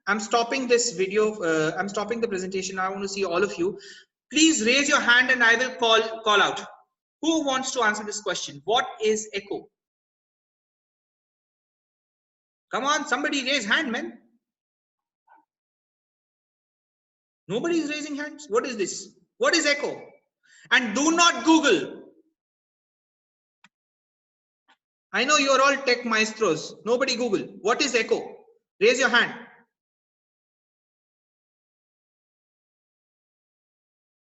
I'm stopping this video. I'm stopping the presentation. I want to see all of you. Please raise your hand and I will call out. Who wants to answer this question? What is echo? Come on, somebody raise hand, man. Nobody is raising hands. What is this? What is echo? And do not Google. I know you are all tech maestros. Nobody Google. What is echo? Raise your hand.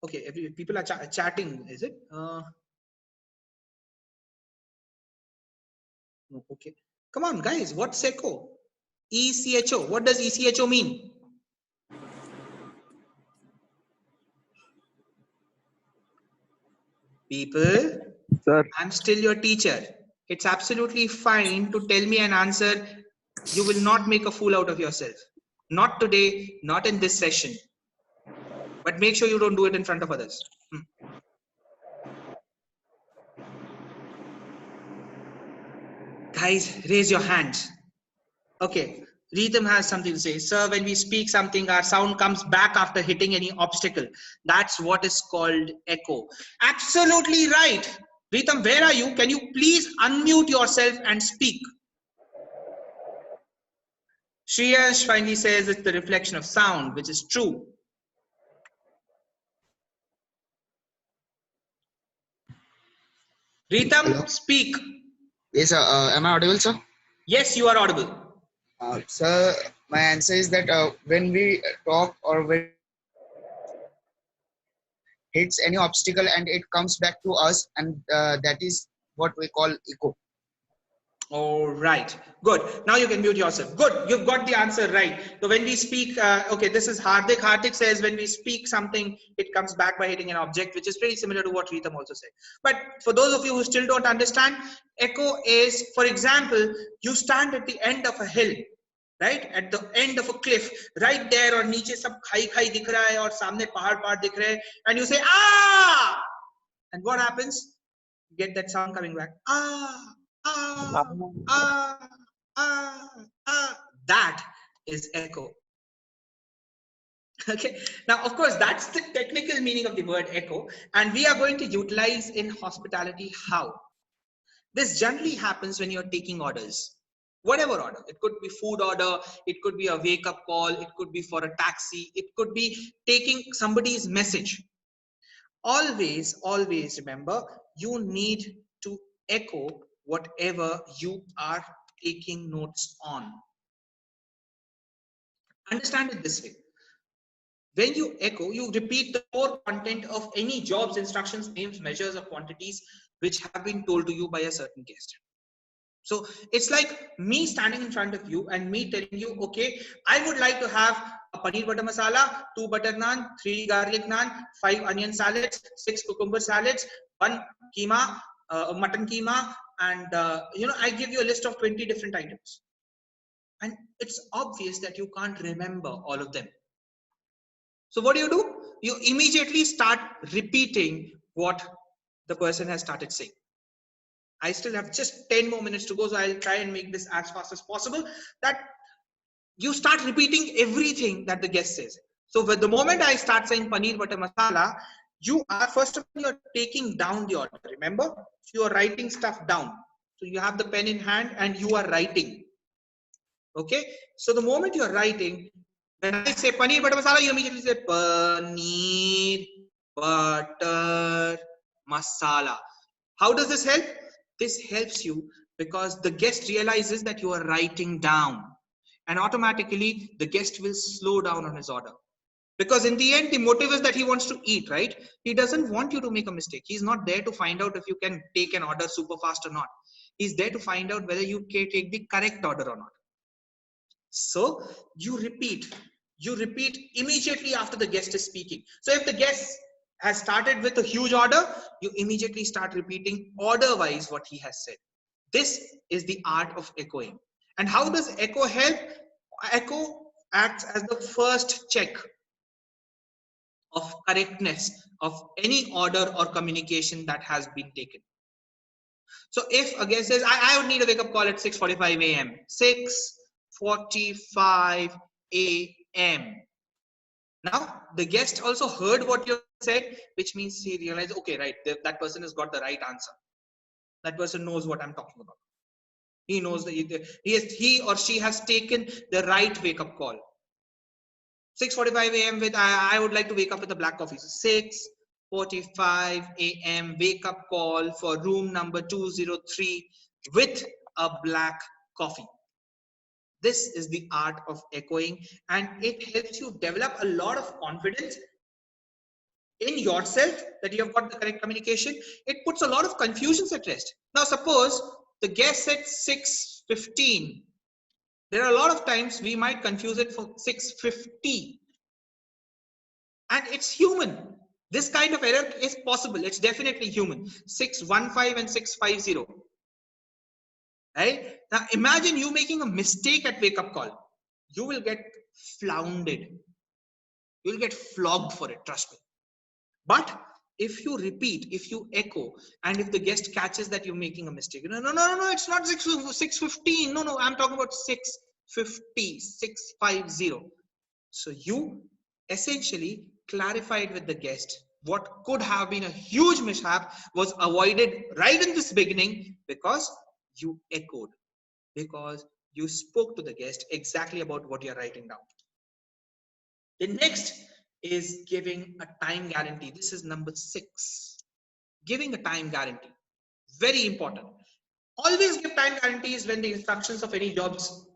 Okay, people are chatting. Is it? No, okay. Come on, guys. What's echo? ECHO. What does ECHO mean? People, Sir. I'm still your teacher. It's absolutely fine to tell me an answer. You will not make a fool out of yourself. Not today, not in this session. But make sure you don't do it in front of others. Guys, raise your hands. Okay, Rhythm has something to say. Sir, when we speak something, our sound comes back after hitting any obstacle. That's what is called echo. Absolutely right. Rhythm, where are you? Can you please unmute yourself and speak? Shreyash finally says it's the reflection of sound, which is true. Rhythm, speak. Yes, sir. Am I audible, sir? Yes, you are audible. Sir, my answer is that when we talk or when hits any obstacle and it comes back to us, and that is what we call echo. All right, good. Now you can mute yourself. Good, you've got the answer right. So when we speak, okay, this is Hardik. Hardik says when we speak something, it comes back by hitting an object, which is pretty similar to what Rhythm also said. But for those of you who still don't understand, echo is, for example, you stand at the end of a hill, right? At the end of a cliff, right there, or niche sab khai dikh raha hai, or samne pahad dikh rahe, and you say, ah! And what happens? You get that sound coming back. Ah! Ah, ah, ah, ah. That is echo. Okay. Now, of course, that's the technical meaning of the word echo. And we are going to utilize in hospitality how. This generally happens when you're taking orders. Whatever order. It could be food order. It could be a wake-up call. It could be for a taxi. It could be taking somebody's message. Always, always remember, you need to echo whatever you are taking notes on. Understand it this way. When you echo, you repeat the core content of any jobs, instructions, names, measures, or quantities which have been told to you by a certain guest. So it's like me standing in front of you and me telling you, okay, I would like to have a paneer butter masala, 2 butter naan, 3 garlic naan, 5 onion salads, 6 cucumber salads, 1 keema, mutton keema, and I give you a list of 20 different items. And it's obvious that you can't remember all of them. So what do? You immediately start repeating what the person has started saying. I still have just 10 more minutes to go, so I'll try and make this as fast as possible. That you start repeating everything that the guest says. So the moment I start saying paneer butter masala, you are, first of all, you're taking down the order. Remember, you are writing stuff down. So you have the pen in hand and you are writing. Okay. So the moment you're writing, when I say paneer butter masala, you immediately say paneer butter masala. How does this help? This helps you because the guest realizes that you are writing down, and automatically the guest will slow down on his order. Because in the end, the motive is that he wants to eat, right? He doesn't want you to make a mistake. He's not there to find out if you can take an order super fast or not. He's there to find out whether you can take the correct order or not. So you repeat immediately after the guest is speaking. So if the guest has started with a huge order, you immediately start repeating order-wise what he has said. This is the art of echoing. And how does echo help? Echo acts as the first check of correctness of any order or communication that has been taken. So if a guest says, I would need a wake-up call at 6:45 a.m. 6:45 a.m. Now, the guest also heard what you said, which means he realized, okay, right, that person has got the right answer. That person knows what I'm talking about. He knows that he or she has taken the right wake-up call. 6:45 a.m. with I would like to wake up with a black coffee. So 6:45 a.m. wake up call for room number 203 with a black coffee. This is the art of echoing, and it helps you develop a lot of confidence in yourself that you have got the correct communication. It puts a lot of confusions at rest. Now suppose the guest said 6:15. There are a lot of times we might confuse it for 6:50. And it's human. This kind of error is possible. It's definitely human. 6:15 and 6:50. Right? Now imagine you making a mistake at wake up call. You will get flounded. You'll get flogged for it, trust me. But if you repeat, if you echo, and if the guest catches that you're making a mistake, no, it's not 6:15. No, I'm talking about 6:50, 6:50. So you essentially clarified with the guest what could have been a huge mishap was avoided right in this beginning because you echoed, because you spoke to the guest exactly about what you're writing down. The next is giving a time guarantee. This is number 6. Giving a time guarantee. Very important. Always give time guarantees when the instructions of any jobs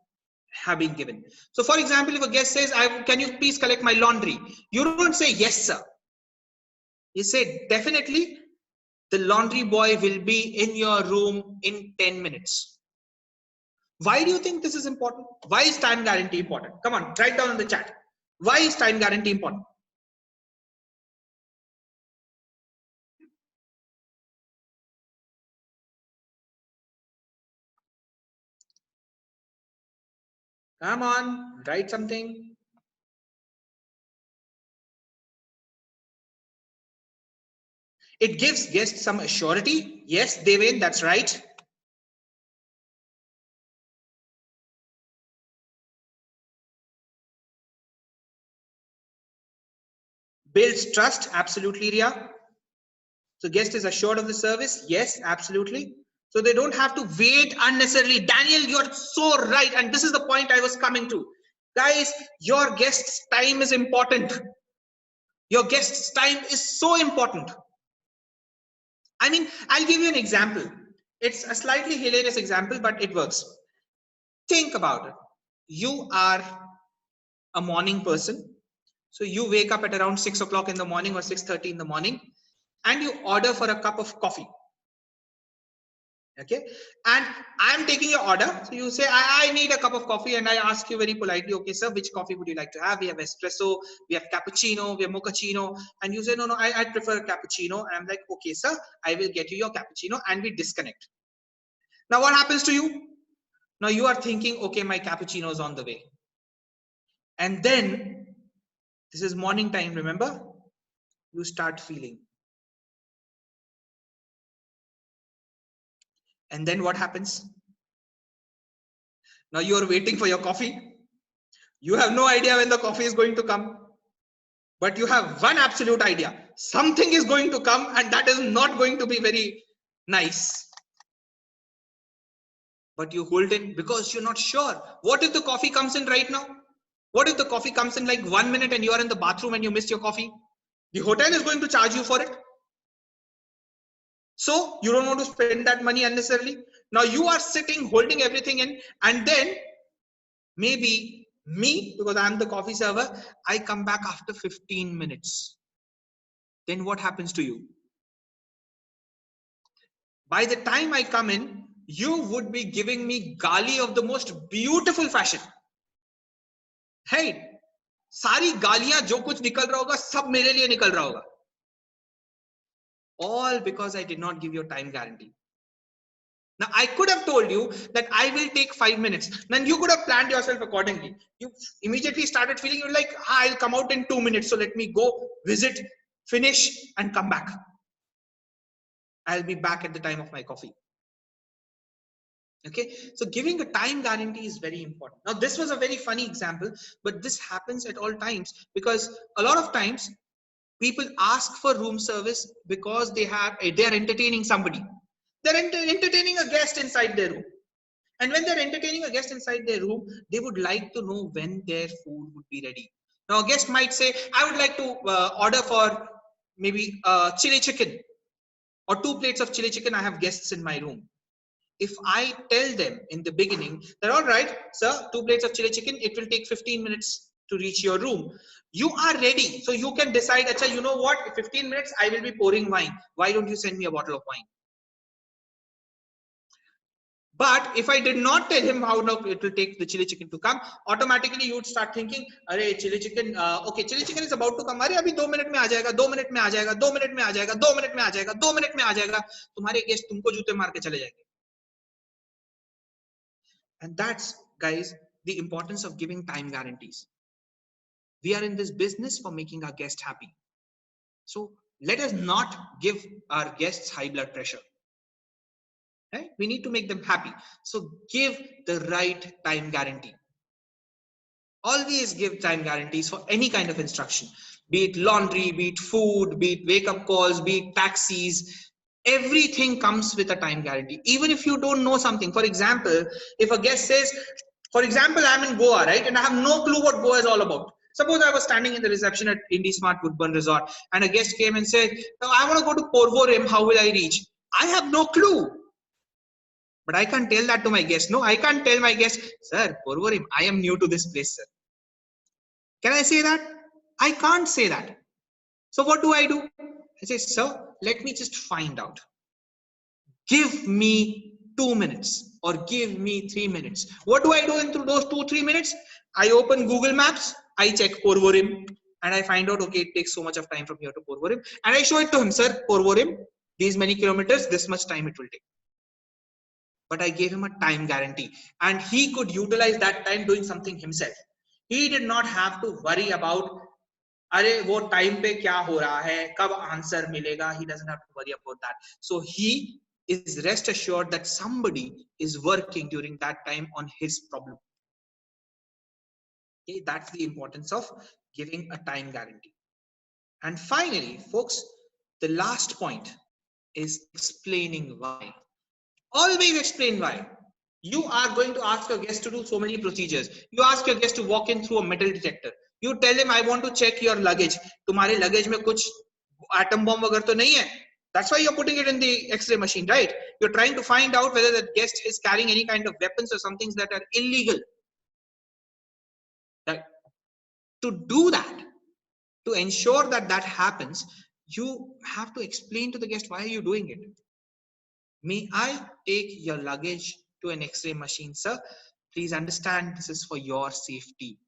have been given. So for example, if a guest says, can you please collect my laundry? You don't say, yes, sir. You say, definitely, the laundry boy will be in your room in 10 minutes. Why do you think this is important? Why is time guarantee important? Come on, write down in the chat. Why is time guarantee important? Come on, write something. It gives guests some assurity. Yes, Devin, that's right. Builds trust. Absolutely, Ria. So guest is assured of the service. Yes, absolutely. So they don't have to wait unnecessarily. Daniel, you're so right. And this is the point I was coming to. Guys, your guest's time is important. Your guest's time is so important. I mean, I'll give you an example. It's a slightly hilarious example, but it works. Think about it. You are a morning person. So you wake up at around 6 o'clock in the morning or 6:30 in the morning and you order for a cup of coffee. Okay. And I'm taking your order. So you say, I need a cup of coffee. And I ask you very politely, okay, sir, which coffee would you like to have? We have espresso, we have cappuccino, we have mochaccino. And you say, no, I prefer cappuccino. And I'm like, okay, sir, I will get you your cappuccino, and we disconnect. Now what happens to you? Now you are thinking, okay, my cappuccino is on the way. And then this is morning time, remember? You start feeling. And then what happens? Now you are waiting for your coffee. You have no idea when the coffee is going to come. But you have one absolute idea. Something is going to come, and that is not going to be very nice. But you hold in because you're not sure. What if the coffee comes in right now? What if the coffee comes in like 1 minute and you are in the bathroom and you missed your coffee? The hotel is going to charge you for it. So you don't want to spend that money unnecessarily. Now you are sitting, holding everything in, and then maybe me, because I'm the coffee server, I come back after 15 minutes. Then what happens to you? By the time I come in, you would be giving me gali of the most beautiful fashion. Hey, सारी गालियां जो कुछ निकल रहा होगा सब मेरे लिए निकल रहा होगा. All because I did not give you a time guarantee. Now I could have told you that I will take 5 minutes. Then you could have planned yourself accordingly. You immediately started feeling, you're like, I'll come out in 2 minutes. So let me go, visit, finish, and come back. I'll be back at the time of my coffee. Okay, so giving a time guarantee is very important. Now this was a very funny example, but this happens at all times because a lot of times people ask for room service because they are entertaining somebody. They're entertaining a guest inside their room. And when they're entertaining a guest inside their room, they would like to know when their food would be ready. Now a guest might say, I would like to order for maybe chili chicken or 2 plates of chili chicken. I have guests in my room. If I tell them in the beginning that, all right, sir, 2 plates of chili chicken, it will take 15 minutes to reach your room. You are ready. So you can decide, Acha, you know what, in 15 minutes, I will be pouring wine. Why don't you send me a bottle of wine? But if I did not tell him how long it will take the chili chicken to come, automatically you would start thinking, "Arey, chili chicken, okay, chili chicken is about to come. Arey, abhi 2 minute mein aa jayega, 2 minute mein aa jayega, 2 minute mein aa jayega, 2 minute mein aa jayega, 2 minute mein aa jayega." तुम्हारे guest तुमको जूते मार के चले जाएंगे. And that's, guys, the importance of giving time guarantees. We are in this business for making our guest happy. So let us not give our guests high blood pressure. Right? We need to make them happy. So give the right time guarantee. Always give time guarantees for any kind of instruction, be it laundry, be it food, be it wake up calls, be it taxis. Everything comes with a time guarantee. Even if you don't know something. For example, if a guest says, for example, I'm in Goa, right? And I have no clue what Goa is all about. Suppose I was standing in the reception at IndySmart Woodburn Resort and a guest came and said, "No, I want to go to Porvorim. How will I reach?" I have no clue. But I can't tell that to my guest. No, I can't tell my guest, "Sir, Porvorim, I am new to this place, sir." Can I say that? I can't say that. So what do? I say, "Sir, let me just find out. Give me 2 minutes or give me 3 minutes." What do I do in those 2-3 minutes? I open Google Maps, I check Porvorim, and I find out, okay, it takes so much of time from here to Porvorim. And I show it to him, "Sir, Porvorim, these many kilometers, this much time it will take." But I gave him a time guarantee and he could utilize that time doing something himself. He did not have to worry about, "Arey, wo time pe kya ho raha hai, kab answer milega." He doesn't have to worry about that. So he is rest assured that somebody is working during that time on his problem. Okay, that's the importance of giving a time guarantee. And finally, folks, the last point is explaining why. Always explain why. You are going to ask your guest to do so many procedures. You ask your guest to walk in through a metal detector. You tell him, "I want to check your luggage. तुम्हारे luggage में कुछ atom bomb वगैरह तो नहीं है." That's why you're putting it in the X-ray machine, right? You're trying to find out whether the guest is carrying any kind of weapons or some things that are illegal. Right? To do that, to ensure that that happens, you have to explain to the guest, why are you doing it? "May I take your luggage to an X-ray machine, sir? Please understand, this is for your safety.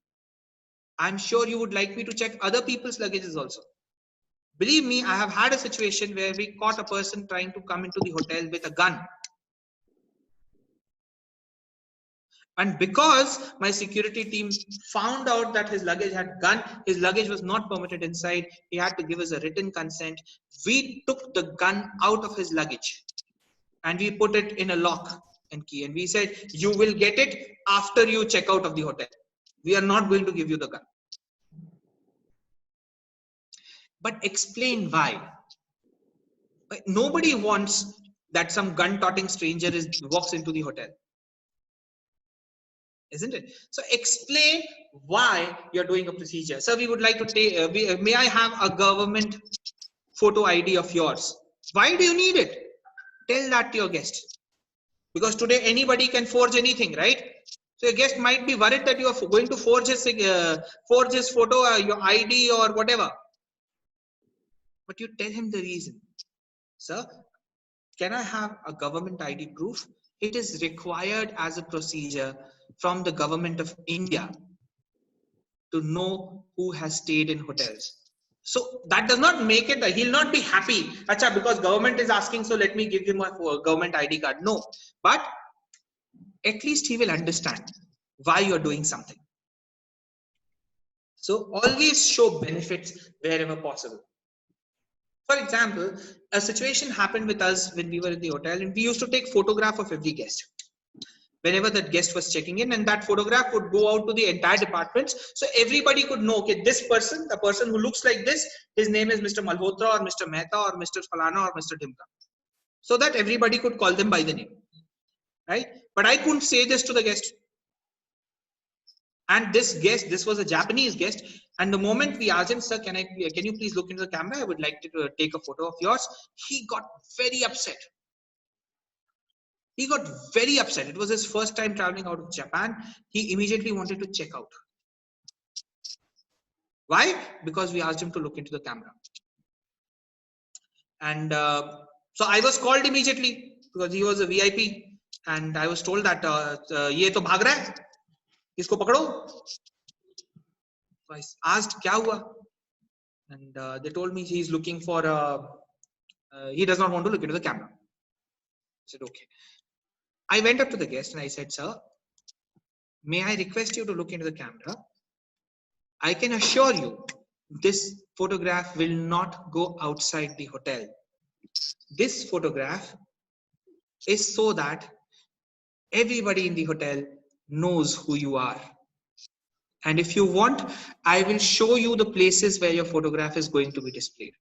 I'm sure you would like me to check other people's luggages also." Believe me, I have had a situation where we caught a person trying to come into the hotel with a gun. And because my security team found out that his luggage had gun, his luggage was not permitted inside. He had to give us a written consent. We took the gun out of his luggage and we put it in a lock and key. And we said, "You will get it after you check out of the hotel. We are not going to give you the gun." But explain why. Nobody wants that some gun-toting stranger walks into the hotel. Isn't it? So explain why you're doing a procedure. "Sir, we would like to take, may I have a government photo ID of yours?" Why do you need it? Tell that to your guest. Because today anybody can forge anything, right? So your guest might be worried that you are going to forge his photo, your ID or whatever. But you tell him the reason. "Sir, can I have a government ID proof? It is required as a procedure from the government of India to know who has stayed in hotels." So that does not make it, he'll not be happy, "Acha, because government is asking, so let me give him a government ID card." No, but at least he will understand why you're doing something. So always show benefits wherever possible. For example, a situation happened with us when we were in the hotel and we used to take photograph of every guest whenever that guest was checking in, and that photograph would go out to the entire departments. So everybody could know, okay, this person, the person who looks like this, his name is Mr. Malhotra or Mr. Mehta or Mr. Falana or Mr. Dimka. So that everybody could call them by the name, right? But I couldn't say this to the guest. And this guest, this was a Japanese guest, and the moment we asked him, sir, can you please look into the camera? I would like to take a photo of yours. He got very upset. He got very upset. It was his first time traveling out of Japan. He immediately wanted to check out. Why? Because we asked him to look into the camera. And so I was called immediately because he was a VIP, and I was told that ye to bhag raha hai, isko pakdo. So I asked kya hua, and they told me he's looking for he does not want to look into the camera. I said okay. I went up to the guest and I said, sir, may I request you to look into the camera? I can assure you this photograph will not go outside the hotel. This photograph is so that everybody in the hotel knows who you are. And if you want, I will show you the places where your photograph is going to be displayed.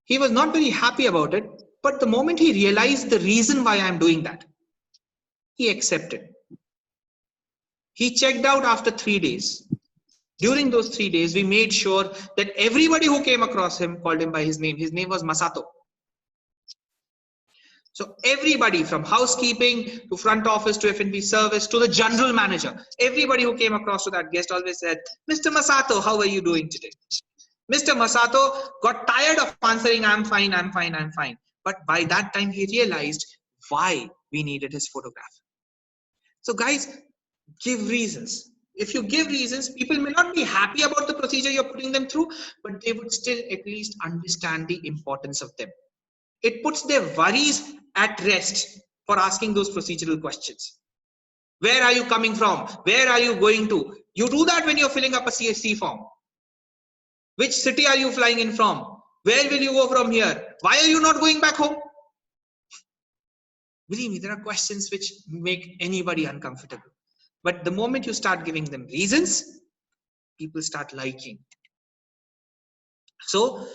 He was not very happy about it, but the moment he realized the reason why I am doing that, he accepted. He checked out after 3 days. During those 3 days, we made sure that everybody who came across him called him by his name. His name was Masato. So everybody from housekeeping to front office to F&B service to the general manager, everybody who came across to that guest always said, Mr. Masato, how are you doing today? Mr. Masato got tired of answering, I'm fine, I'm fine, I'm fine. But by that time, he realized why we needed his photograph. So guys, give reasons. If you give reasons, people may not be happy about the procedure you're putting them through, but they would still at least understand the importance of them. It puts their worries at rest for asking those procedural questions. Where are you coming from? Where are you going to? You do that when you're filling up a CSC form. Which city are you flying in from? Where will you go from here? Why are you not going back home? Believe me, there are questions which make anybody uncomfortable. But the moment you start giving them reasons, people start liking. So,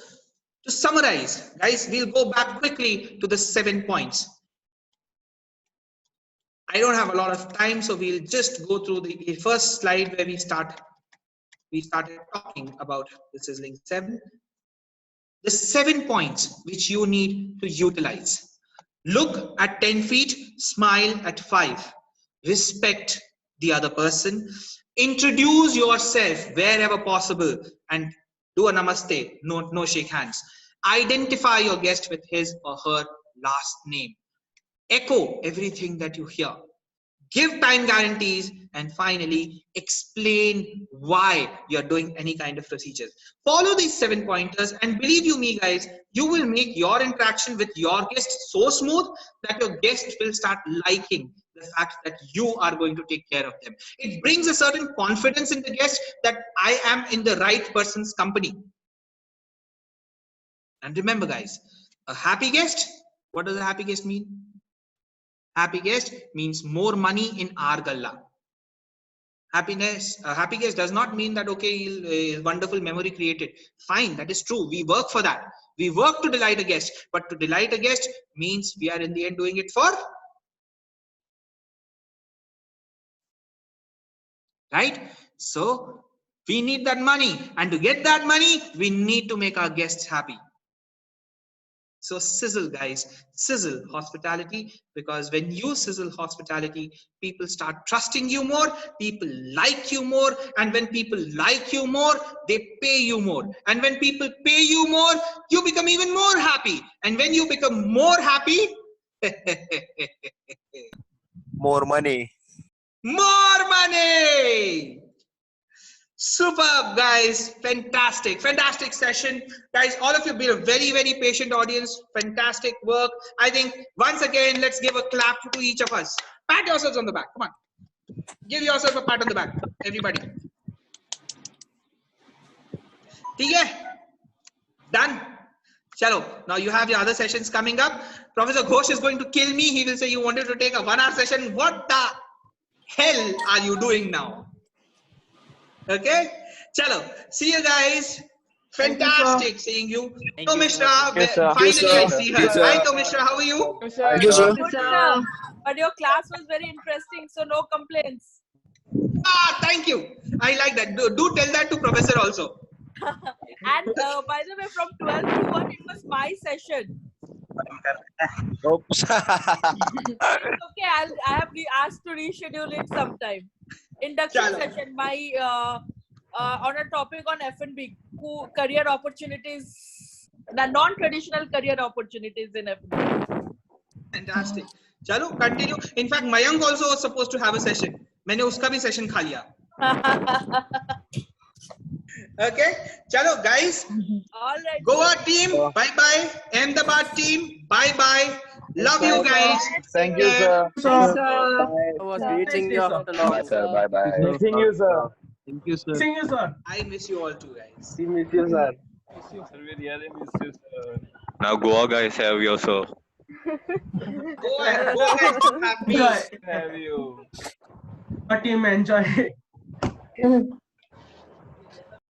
to summarize, guys, we'll go back quickly to the 7 points. I don't have a lot of time, so we'll just go through the first slide where we started talking about the Sizzling 7. The 7 points which you need to utilize. Look at 10 feet, smile at 5. Respect the other person. Introduce yourself wherever possible and do a namaste, no shake hands. Identify your guest with his or her last name. Echo everything that you hear. Give time guarantees, and finally explain why you're doing any kind of procedures. Follow these 7 pointers, and believe you me guys, you will make your interaction with your guest so smooth that your guest will start liking the fact that you are going to take care of them. It brings a certain confidence in the guest that I am in the right person's company. And remember guys, a happy guest, what does a happy guest mean? Happy guest means more money in our galla. Happy guest does not mean that, okay, wonderful memory created. Fine, that is true. We work for that. We work to delight a guest. But to delight a guest means we are in the end doing it for, right? So we need that money. And to get that money, we need to make our guests happy. So sizzle guys, sizzle hospitality, because when you sizzle hospitality, people start trusting you more, people like you more, and when people like you more, they pay you more. And when people pay you more, you become even more happy. And when you become more happy, More money. More money! Superb, guys. Fantastic. Fantastic session. Guys, all of you have been a very, very patient audience. Fantastic work. I think, once again, let's give a clap to each of us. Pat yourselves on the back. Come on. Give yourself a pat on the back. Everybody. Okay? Done? Chalo. Now you have your other sessions coming up. Professor Ghosh is going to kill me. He will say, you wanted to take a 1 hour session. What the hell are you doing now? Okay, chalo, see you guys. Fantastic seeing you. Thank So, you, Mishra, sir. finally I see her. Yes, sir. Hi, Mishra, how are you? Thank you, sir. Good, sir. But your class was very interesting, so no complaints. Thank you. I like that. Do tell that to Professor also. And by the way, from 12 to 1, it was my session. Oops. It's okay. I have asked to reschedule it sometime. Induction Chalo. session, my on a topic on F&B, career opportunities, the non-traditional career opportunities in F&B. Fantastic. Chalo, continue. In fact, Mayank also was supposed to have a session. मैंने उसका भी session खा लिया. Okay. Chalo, guys. All right. Goa team, bye bye. Ahmedabad team, bye bye. Love you guys. Thank you, sir. It was great seeing you after long. Bye, sir. Bye, bye. Missing you, sir. Thank you, sir. Missing you, sir. I miss you all too, guys. We miss you, sir. We really miss you, sir. Now Goa guys have you, sir. Goa guys, have me. Enjoy. Have you. Our team enjoy.